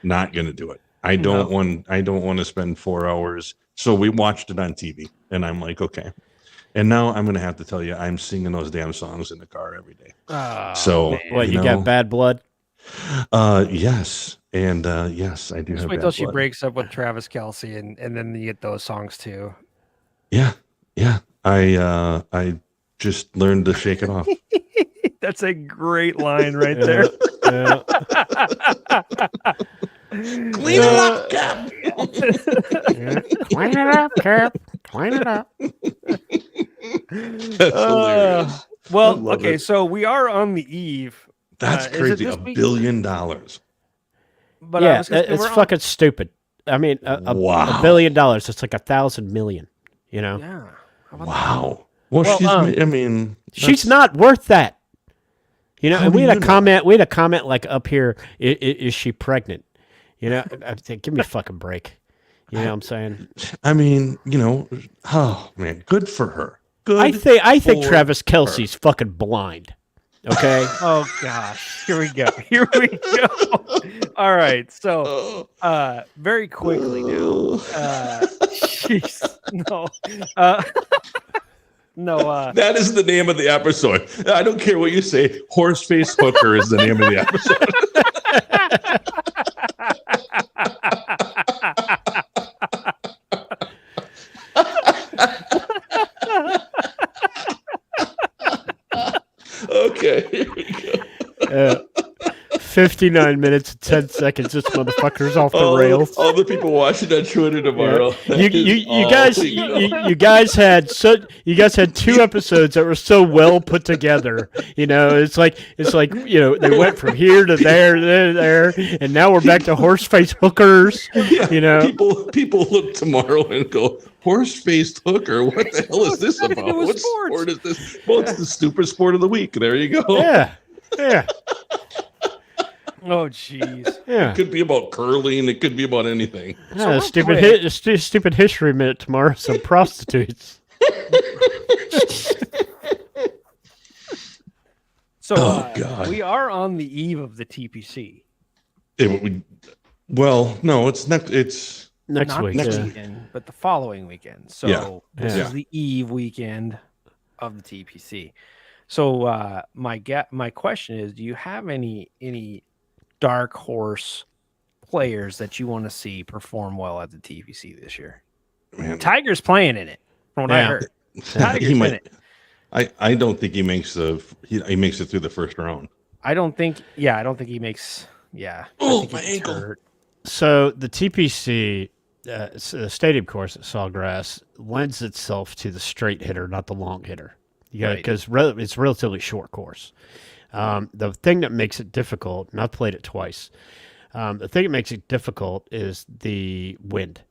not gonna do it. I don't want to spend 4 hours. So we watched it on TV, and I'm like, okay. And now I'm gonna have to tell you, I'm singing those damn songs in the car every day. Oh, So man. What, you got bad blood? Yes, and yes, I do Just have. wait bad till she blood. breaks up with Travis Kelsey, and then you get those songs too. Yeah. I just learned to shake it off. That's a great line right there. Yeah. Clean it up, Cap. Clean it up, Cap. Clean it up. That's hilarious. I Well, love okay, it. so we are on the eve. That's is it crazy. this $1 week? billion. But I Yeah, was gonna say, it's we're on- fucking stupid. I mean, Wow. $1 billion. It's like 1,000 million. You know, Yeah. How about Wow. Well, Well, I mean, she's that's- not worth that. You know, How and do we had you a know? comment. We had a comment like up here. Is she pregnant? You know, I think, give me a fucking break. You know what I'm saying? I mean, oh man, good for her. Good. I think for Travis Kelsey's fucking blind. Okay. Oh gosh, here we go. Here we go. All right, so very quickly now. Jeez, no, no. That is the name of the episode. I don't care what you say. Horseface Hooker is the name of the episode. Okay. Here we go. 59 minutes and 10 seconds. This motherfucker's off the rails. All the people watching on Twitter tomorrow. You guys had 2 episodes that were so well put together. You know, it's like they went from here to there, and now we're back to horse-faced hookers. You know, people look tomorrow and go, horse-faced hooker. What the hell is this about? It was What sports. sport is this? Well, it's the stupid sport of the week. There you go. yeah. Oh, jeez. Yeah. It could be about curling. It could be about anything. Yeah, real stupid, quick- stupid history minute tomorrow. Some prostitutes. So Oh, God. we are on the eve of the TPC. Well, no, it's next. It's Next Not week. this Yeah. weekend, but the following weekend. So Yeah. this Yeah. is the eve weekend of the TPC. So my question is, do you have any dark horse players that you want to see perform well at the TPC this year? man. Tiger's playing in it, from what I Yeah. heard. Tiger's in it. I don't think he makes he makes it through the first round. I don't think he makes. Yeah. Oh, I think my he gets ankle. hurt. So the TPC, the stadium course at Sawgrass, lends itself to the straight hitter, not the long hitter. Right. Because it's a relatively short course. The thing that makes it difficult, and I've played it twice, the thing that makes it difficult is the wind.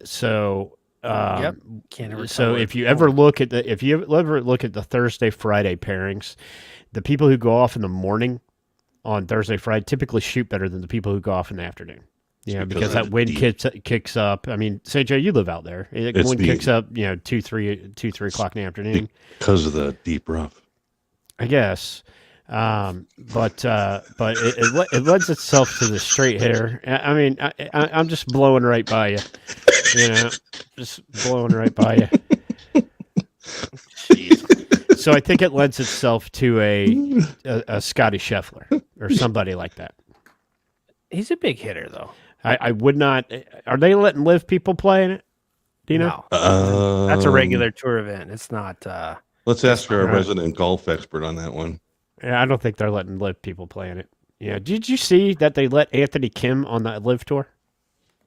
So, Yep. Can't ever so tell if you ever look at the Thursday Friday pairings, the people who go off in the morning on Thursday Friday typically shoot better than the people who go off in the afternoon. Yeah, because because of that the wind deep- kicks up. I mean, say Joe, you live out there. It's Wind the- kicks up, 3 o'clock in the afternoon. Because of the deep rough. I guess. But it lends itself to the straight hitter. I mean, I'm just blowing right by you, just blowing right by you. So I think it lends itself to a Scotty Scheffler or somebody like that. He's a big hitter, though. I would not. Are they letting live people play in it? Do you know? No. That's a regular tour event. It's not. Let's ask our right. resident golf expert on that one. Yeah, I don't think they're letting live people play in it. Yeah. Did you see that they let Anthony Kim on the live tour?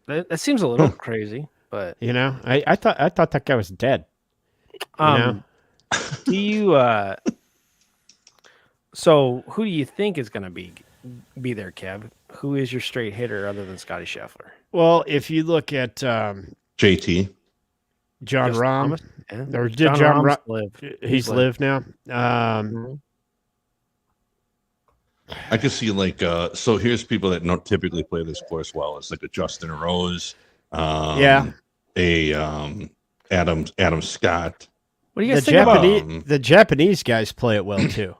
That seems a little crazy, but I thought that guy was dead. do you? So who do you think is going to be there, Kev? Who is your straight hitter other than Scotty Scheffler? Well, if you look at JT. John Justin Rahm, Thomas? Yeah. or did John Rahm's Rahm live? he's lived now. Mhm. I could see so here's people that don't typically play this course well. It's like a Justin Rose. Yeah. A Adam Scott. What do you The guys think about? the Japanese guys play it well too.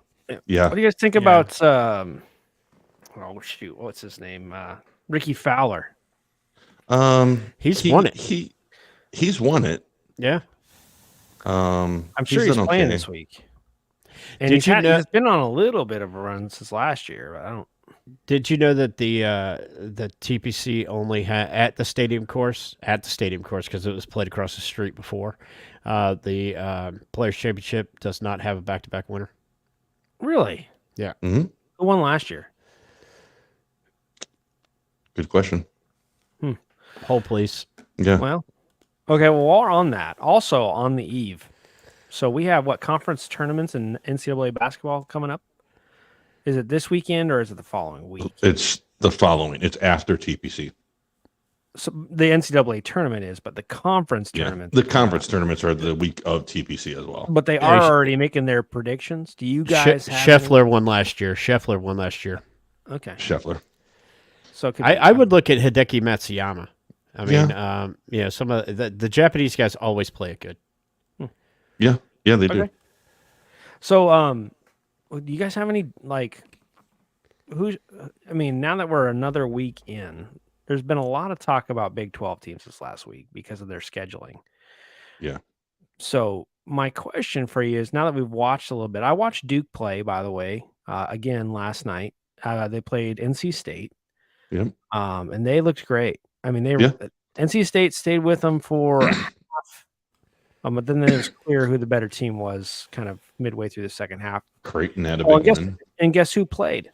Yeah. What do you guys think about? Oh shoot, what's his name? Ricky Fowler. He's won it. He's won it. Yeah. I'm sure he's done playing okay. this week. And Did he's, you had, know- he's been on a little bit of a run since last year, but I don't. Did you know that the TPC only had at the stadium course because it was played across the street before, the Players Championship does not have a back-to-back winner. Really? Yeah. Mm-hmm. Who won last year? Good question. Hold please. Yeah. Well, okay. Well, while we're on that, also on the eve, so we have what conference tournaments in NCAA basketball coming up? Is it this weekend or is it the following week? It's the following. It's after TPC. So the NCAA tournament is, but the conference Yeah. tournament. The conference tournaments are the week of TPC as well. But they are already making their predictions. Do you guys have Scheffler won last year. any? Okay. Scheffler. So it could I be- would look at Hideki Matsuyama. I mean, some of the Japanese guys always play it good. Yeah. Yeah, they do. Okay. So, do you guys have any I mean, now that we're another week in, there's been a lot of talk about Big 12 teams this last week because of their scheduling. Yeah. So my question for you is, now that we've watched a little bit, I watched Duke play, by the way, again last night. They played NC State. Yep. And they looked great. I mean, Yeah. NC State stayed with them for half. But then it was clear who the better team was kind of midway through the second half. Creighton had a Oh, big win. And guess who played?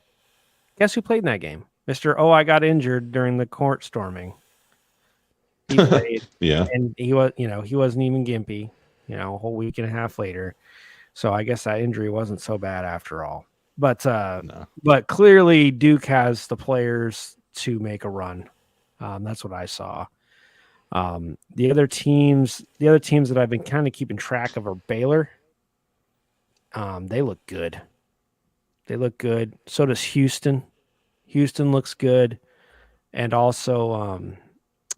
Guess who played in that game? Mr. Oh, I got injured during the court storming. He played, Yeah. and he wasn't even gimpy, a whole week and a half later. So I guess that injury wasn't so bad after all. But No. but clearly Duke has the players to make a run. That's what I saw. The other teams that I've been kind of keeping track of are Baylor. They look good. So does Houston. Houston looks good, and also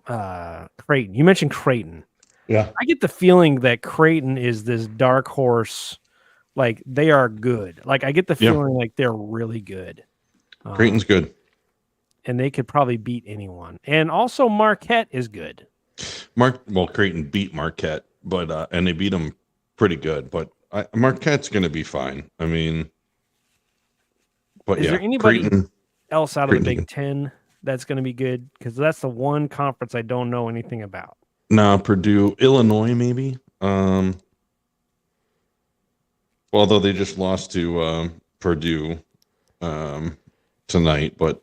Creighton. You mentioned Creighton. Yeah. I get the feeling that Creighton is this dark horse. Like they are good. Like I get the Yeah. feeling like they're really good. Creighton's good. And they could probably beat anyone. And also Marquette is good. Creighton beat Marquette, but and they beat them pretty good. But Marquette's going to be fine. I mean, but Is yeah, there anybody Creighton, else out of the Creighton's Big good. Ten that's going to be good? Because that's the one conference I don't know anything about. No, Purdue, Illinois, maybe. Although they just lost to Purdue tonight, but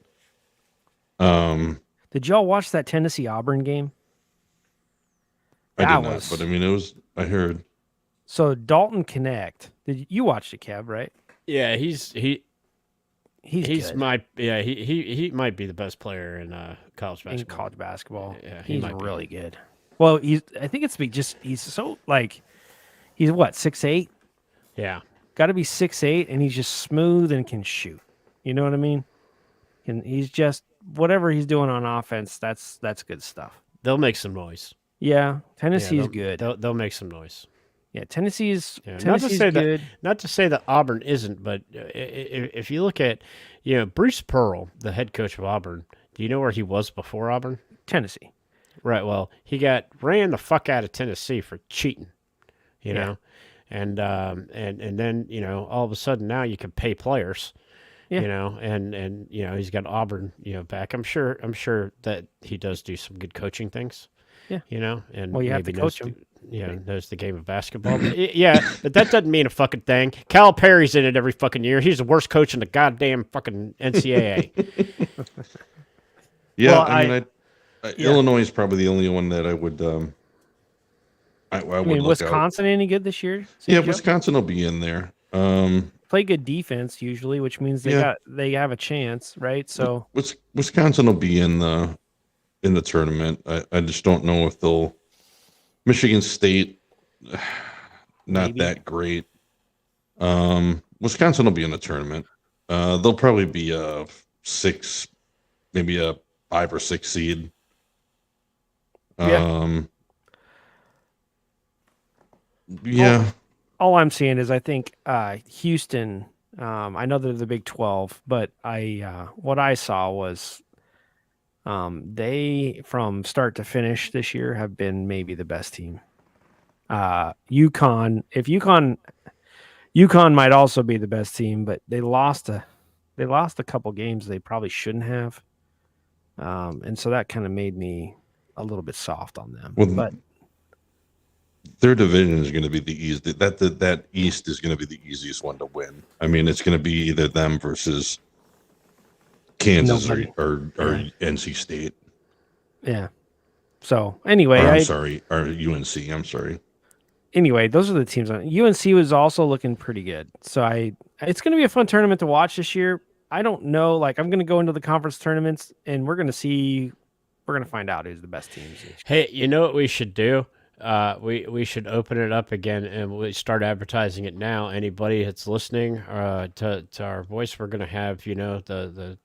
Did y'all watch that Tennessee Auburn game? I That did not. was- But I mean, it was. I heard. So Dalton Connect. Did you watch it, Kev? Right? Yeah, he's He's good he might be the best player in college in basketball. college basketball. Yeah, he he's might be. really good. Well, I think it's he's so like he's what 6'8". Yeah, Got to be 6'8", and he's just smooth and can shoot. You know what I mean? And he's just whatever he's doing on offense. That's good stuff. they'll make some noise. Yeah, Yeah, Tennessee's they'll- good. They'll make some noise. Yeah, Tennessee's Yeah, Tennessee's good. Not to say that Auburn isn't, but if you look at, Bruce Pearl, the head coach of Auburn, do you know where he was before Auburn? Tennessee. Right. Well, he got ran the fuck out of Tennessee for cheating, you Yeah. know, and then all of a sudden now you can pay players, Yeah. and he's got Auburn back. I'm sure that he does do some good coaching things. Yeah. And Well, you have to maybe coach knows him. knows the game of basketball. But but that doesn't mean a fucking thing. Cal Perry's in it every fucking year. He's the worst coach in the goddamn fucking NCAA. Yeah, Well, I mean, yeah. Illinois is probably the only one that I would. I would I mean, look Wisconsin any good this year? out. Yeah, Joe? Wisconsin will be in there. Play good defense usually, which means they have a chance, right? So Wisconsin will be in the tournament. I just don't know if they'll. Michigan State, not Maybe. that great. Wisconsin will be in the tournament. They'll probably be a 6, maybe a 5 or 6 seed. Yeah. all I'm seeing is I think Houston. I know they're the Big 12, but what I saw was they from start to finish this year have been maybe the best team. UConn might also be the best team, but they lost a couple games they probably shouldn't have, and so that kind of made me a little bit soft on them. Well, but their division is going to be the easy. That East is going to be the easiest one to win. I mean, it's going to be either them versus Kansas or NC State. yeah. So anyway, Or, UNC. I'm sorry. Anyway, those are the teams. UNC was also looking pretty good. So it's going to be a fun tournament to watch this year. I don't know. Like I'm going to go into the conference tournaments and we're going to find out who's the best teams. Hey, you know what we should do? We should open it up again and we start advertising it now. Anybody that's listening to our voice, we're going to have the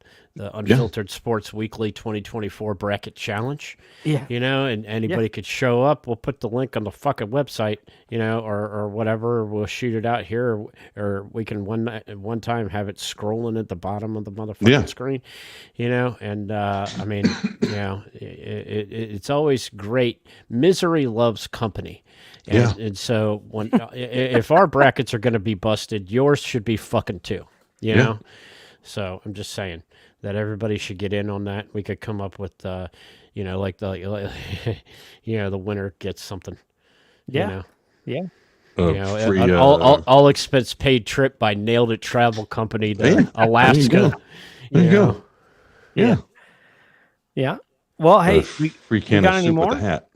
Unfiltered Sports Weekly 2024 Bracket Challenge. Yeah. And anybody could show up. We'll put the link on the fucking website, or whatever. We'll shoot it out here, or we can one time have it scrolling at the bottom of the motherfucking screen, And I mean, it's always great. Misery loves company. And so when if our brackets are going to be busted, yours should be fucking too. You know. So I'm just saying that everybody should get in on that. We could come up with, the winner gets something. Yeah. Yeah. Free, all expense paid trip by Nailed It Travel Company to Alaska. There you go. Yeah. Yeah. Well, hey, free can got of any soup more? with a hat.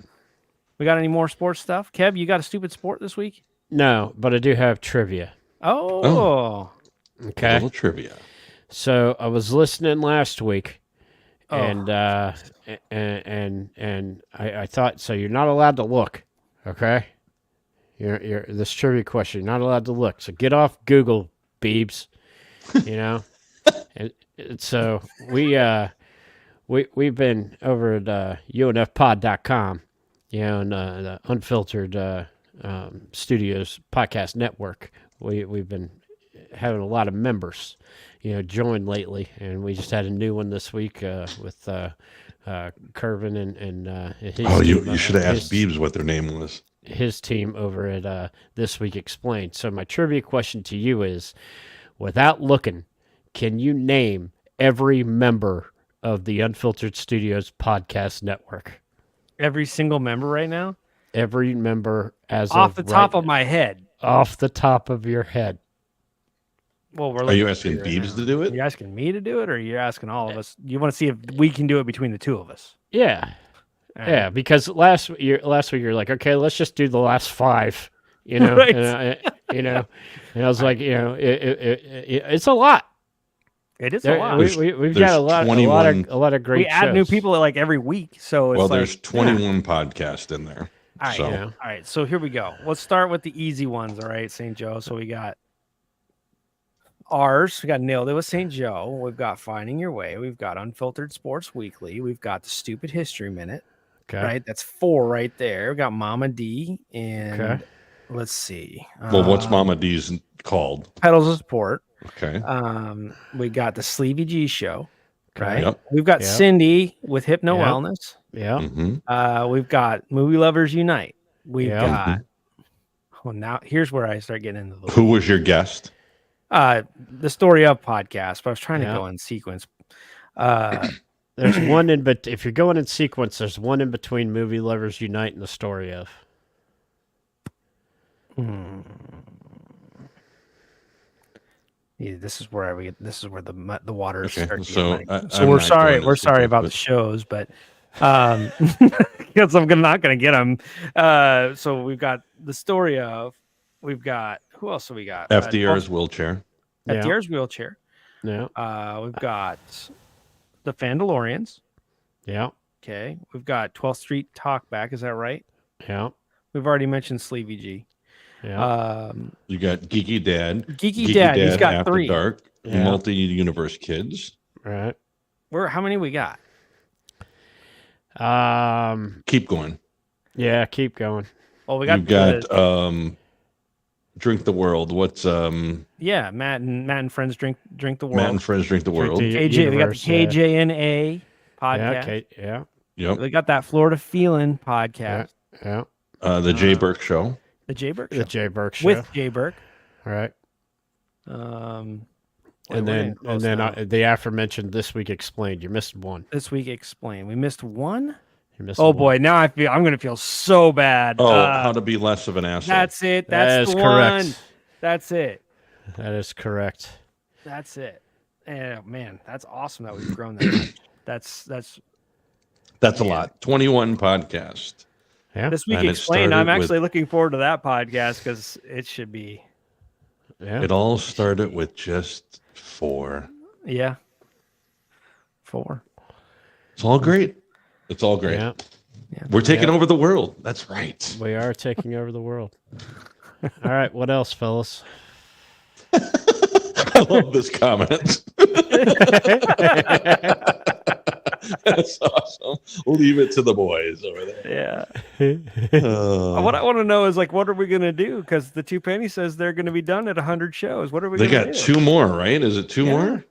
We got any more sports stuff? Kev, you got a stupid sport this week? No, but I do have trivia. Oh. Okay. A little trivia. So I was listening last week, Oh. and I thought, so you're not allowed to look, okay? You're this trivia question. You're not allowed to look. So get off Google, Beebs. So we've been over at unfpod.com, and the Unfiltered Studios podcast network. We've been having a lot of members, join lately, and we just had a new one this week with Curvin and his team, You should have asked Beebs what their name was. his team over at This Week Explained. So my trivia question to you is, without looking, can you name every member of the Unfiltered Studios podcast network? Every single member right now, Every member as off of the top right, of my head. off the top of your head. Well, we're Are you looking asking at it right Beebs now. to do Are it? you asking me to do it, or are you asking all of us? You want to see if we can do it between the two of us? Yeah. All Yeah, right. because last week you're like, okay, let's just do the last five, Right. and I was like, it's a lot. It is a There- lot. we've There's got a lot 21 of great We add new shows. people like every week, so it's Well, like, there's 21 podcasts in there. all right, so Yeah. all right. So here we go. Let's start with the easy ones. All right, St. Joe. So we got ours. We got Nailed It with St. Joe. We've got Finding Your Way. We've got Unfiltered Sports Weekly. We've got the Stupid History Minute. Okay. Right, that's 4 right there. We got Mama D, and Okay. let's see. well, what's Mama D's called? Pedals of Support. Okay. We got the Sleevy G Show. Right. Yep. We've got Yep. Cindy with Hypno Yep. Wellness. Yeah. Mm-hmm. We've got Movie Lovers Unite. We've Yeah. got. Oh, now here's where I start getting into the Who was your guest? the Story Of podcast, but I was trying Yeah. to go in sequence. There's one in, but if you're going in sequence, there's one in between Movie Lovers Unite and The Story Of. Yeah, this is where this is where the water Okay, starts. to so get muddy. I- So I'm we're not sorry. going to We're sorry sequence, about but- the shows, but because I'm not going to get them. So we've got the Story Of. We've got who else have we got? FDR's wheelchair. FDR's wheelchair. Yeah. We've got the Fandalorians. Yeah. Okay. We've got 12th Street Talkback. Is that right? Yeah. We've already mentioned Sleevy G. Yeah. You got Geeky Dad. Geeky Dad. He's got After 3. Dark. Yeah. Multi-universe kids. Right. How many we got? Keep going. Yeah. Keep going. Well, we got You got Drink the World. What's yeah, Matt and friends drink the world. Matt and Friends Drink the World? the- KJ, we got the Universe, yeah. KJNA podcast. Yeah. Okay. Yeah. Yep. We got that Florida Feeling podcast. Yeah. The Jay Burke Show. The Jay Burke The show. Jay Burke Show. With Jay Burke. Right. And And then the aforementioned This Week Explained. You missed one. This Week Explain. We missed one. You missed Oh one. boy, now I'm gonna feel so bad. Oh, how to be less of an asshole. That's it. That That's is the correct. one. That's it. That is correct. That's it. And man, that's awesome that we've grown that much. That's a lot. 21 podcasts. Yeah. This Week And it Explained. I'm started with- actually looking forward to that podcast because it should be. Yeah. It all started with just 4. Yeah. 4. It's all great. It's all great. Yeah. We're taking over the world. That's right. We are taking over the world. All right. What else, fellas? I love this comment. That's awesome. Leave it to the boys over there. Yeah. What I want to know is what are we gonna do? Because the Two Penny says they're gonna be done at 100 shows. What are we? They gonna got do? 2 more, right? Is it 2 Yeah. more?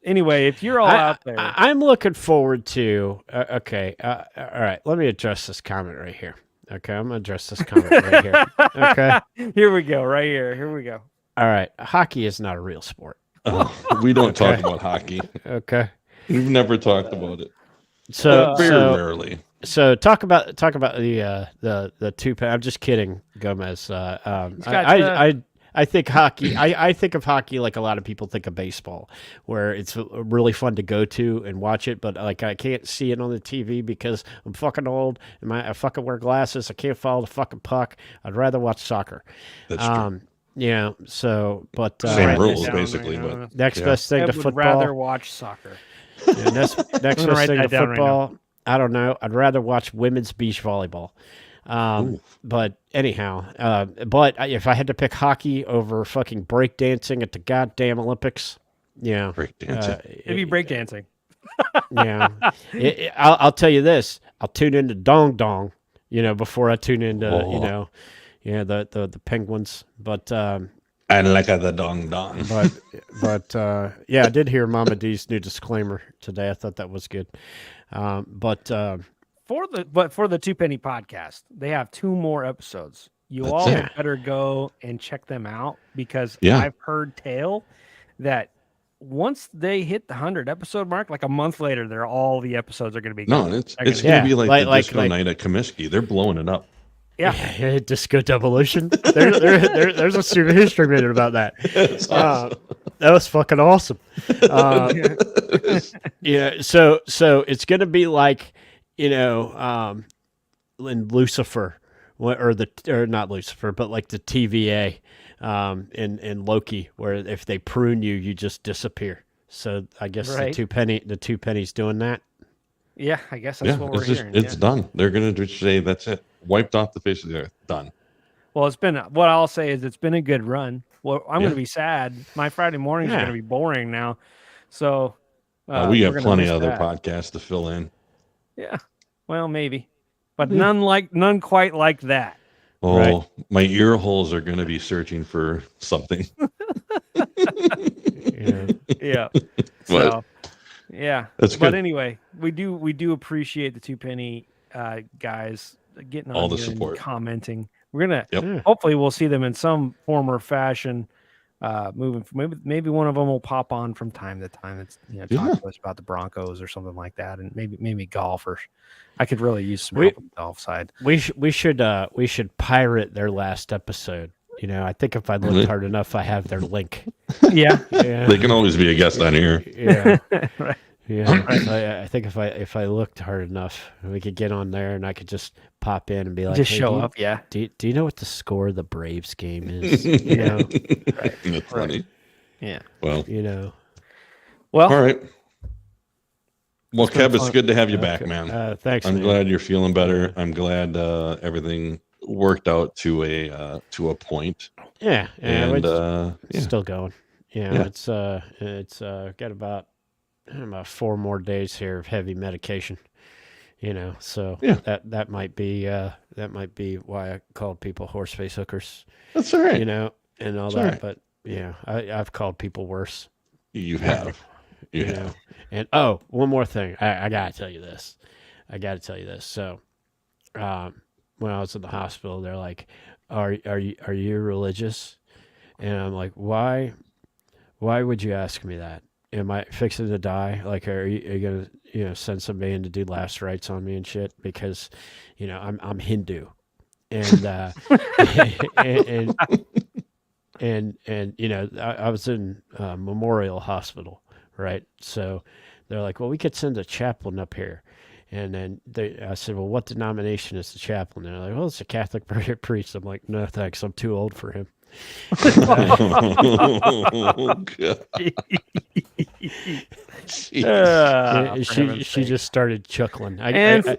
Anyway, if you're all out there, I'm looking forward to. Okay. All right. Let me address this comment right here. Okay. I'm going to address this comment right here. Okay. here we go. Right here. Here we go. All right. Hockey is not a real sport. We don't talk about hockey. Okay. We've never talked about it. So, Very so, rarely. so talk about the two. I'm just kidding, Gomez. I think hockey. I think of hockey like a lot of people think of baseball, where it's really fun to go to and watch it, but I can't see it on the TV because I'm fucking old and I fucking wear glasses. I can't follow the fucking puck. I'd rather watch soccer. That's true. Yeah. So, but Same Write rules, that down basically, right but now. next Yeah. best thing I to would football. rather watch soccer. Yeah, next gonna best write thing to that down right football. I don't know. I'd rather watch women's beach volleyball. But anyhow, but if I had to pick hockey over fucking breakdancing at the goddamn Olympics, Yeah. Breakdancing. Maybe breakdancing. Yeah. I'll tell you this. I'll tune into Dong Dong, before I tune into, Oh. the Penguins. But I like the dong dong. yeah, I did hear Mama D's new disclaimer today. I thought that was good. But For the Two Penny podcast, they have 2 more episodes. You That's all it. had better go and check them out because Yeah. I've heard tale that once they hit the 100 episode mark, like a month later, all the episodes are going to be No, gone. it's They're it's gonna- gonna be like the like- disco like- night at Comiskey. They're blowing it up. yeah. Disco Devolution. There's a super history minute about that. It's awesome. That was fucking awesome. Yeah, so it's gonna be like, in Lucifer, or not Lucifer, but like the TVA, in Loki, where if they prune you, you just disappear. So I guess Right. the two pennies doing that. Yeah, I guess that's Yeah, what we're it's just hearing. it's yeah. done. They're gonna just say that's it. Wiped off the face of the earth. Done. Well, what I'll say is it's been a good run. Well, I'm Yeah. going to be sad. My Friday mornings are Yeah. going to be boring now. So We we're got gonna plenty miss of other that. podcasts to fill in. Yeah. Well, maybe. But none quite like that. Oh, Right. my ear holes are gonna be searching for something. Yeah. Yeah. But So yeah. that's But good. anyway, we do appreciate the Two Penny guys getting on All the here and support. commenting. We're gonna Yep. hopefully we'll see them in some form or fashion. Moving maybe one of them will pop on from time to time. It's talk Yeah. to us about the Broncos or something like that, and maybe golf or I could really use some We- help on the golf side. We should pirate their last episode. I think if I look hard enough, I have their link. Yeah, Yeah. They can always be a guest on here. Yeah. right. Yeah, I think if I looked hard enough, we could get on there, and I could just pop in and be like, Just "Hey, show do you- up. Yeah, Do you know what the score of the Braves game is? That's funny. yeah. Well, Well, all right. Well, It's been Kev, it's fun. good to have you back, man. Thanks. I'm man. glad you're feeling better. I'm glad everything worked out to a point. Yeah, And it's still going. Yeah. It's got about 4 more days here of heavy medication. So Yeah. that might be why I called people horseface hookers. that's all right. And all It's that. all right. But yeah, I've called people worse. You have. You You have. know. And one more thing. I gotta tell you this. So, when I was in the hospital, they're like, "Are you religious?" And I'm like, "Why? Why would you ask me that? Am I fixing to die? Like, are you gonna send somebody in to do last rites on me and shit? Because, I'm Hindu, and and I was in Memorial Hospital, right? So they're like, well, we could send a chaplain up here. And then I said, well, what denomination is the chaplain? And they're like, well, it's a Catholic priest. I'm like, no, thanks. I'm too old for him. Oh, God. Jeez. And for heaven's she sake. just started chuckling. I And-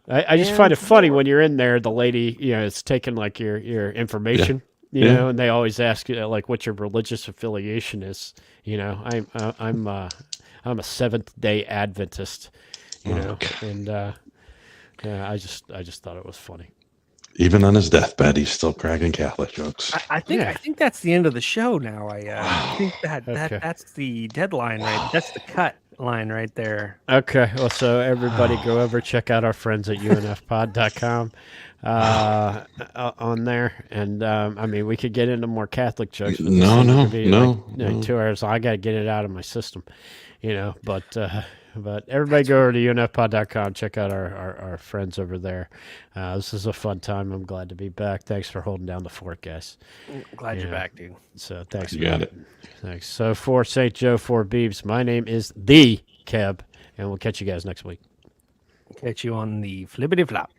I just find it funny when you're in there, the lady, it's taking like your information, Yeah. and they always ask you like what your religious affiliation is. I'm a Seventh-day Adventist, and I just thought it was funny. Even on his deathbed, he's still cracking Catholic jokes. I think that's the end of the show now. I think Okay. that's the deadline, right? That's the cut line right there. Okay, well, so everybody go over, check out our friends at unfpod.com on there. And, we could get into more Catholic jokes. but this No, seems to no, be no, like, no. 2 hours. I got to get it out of my system, but everybody go over to unfpod.com, check out our friends over there. This is a fun time. I'm glad to be back. Thanks for holding down the fort, guys. Glad you're Yeah. back, dude. So thanks. You got man. it. Thanks. So for St. Joe, for Beebs, my name is The Keb, and we'll catch you guys next week. Catch you on the flippity flop.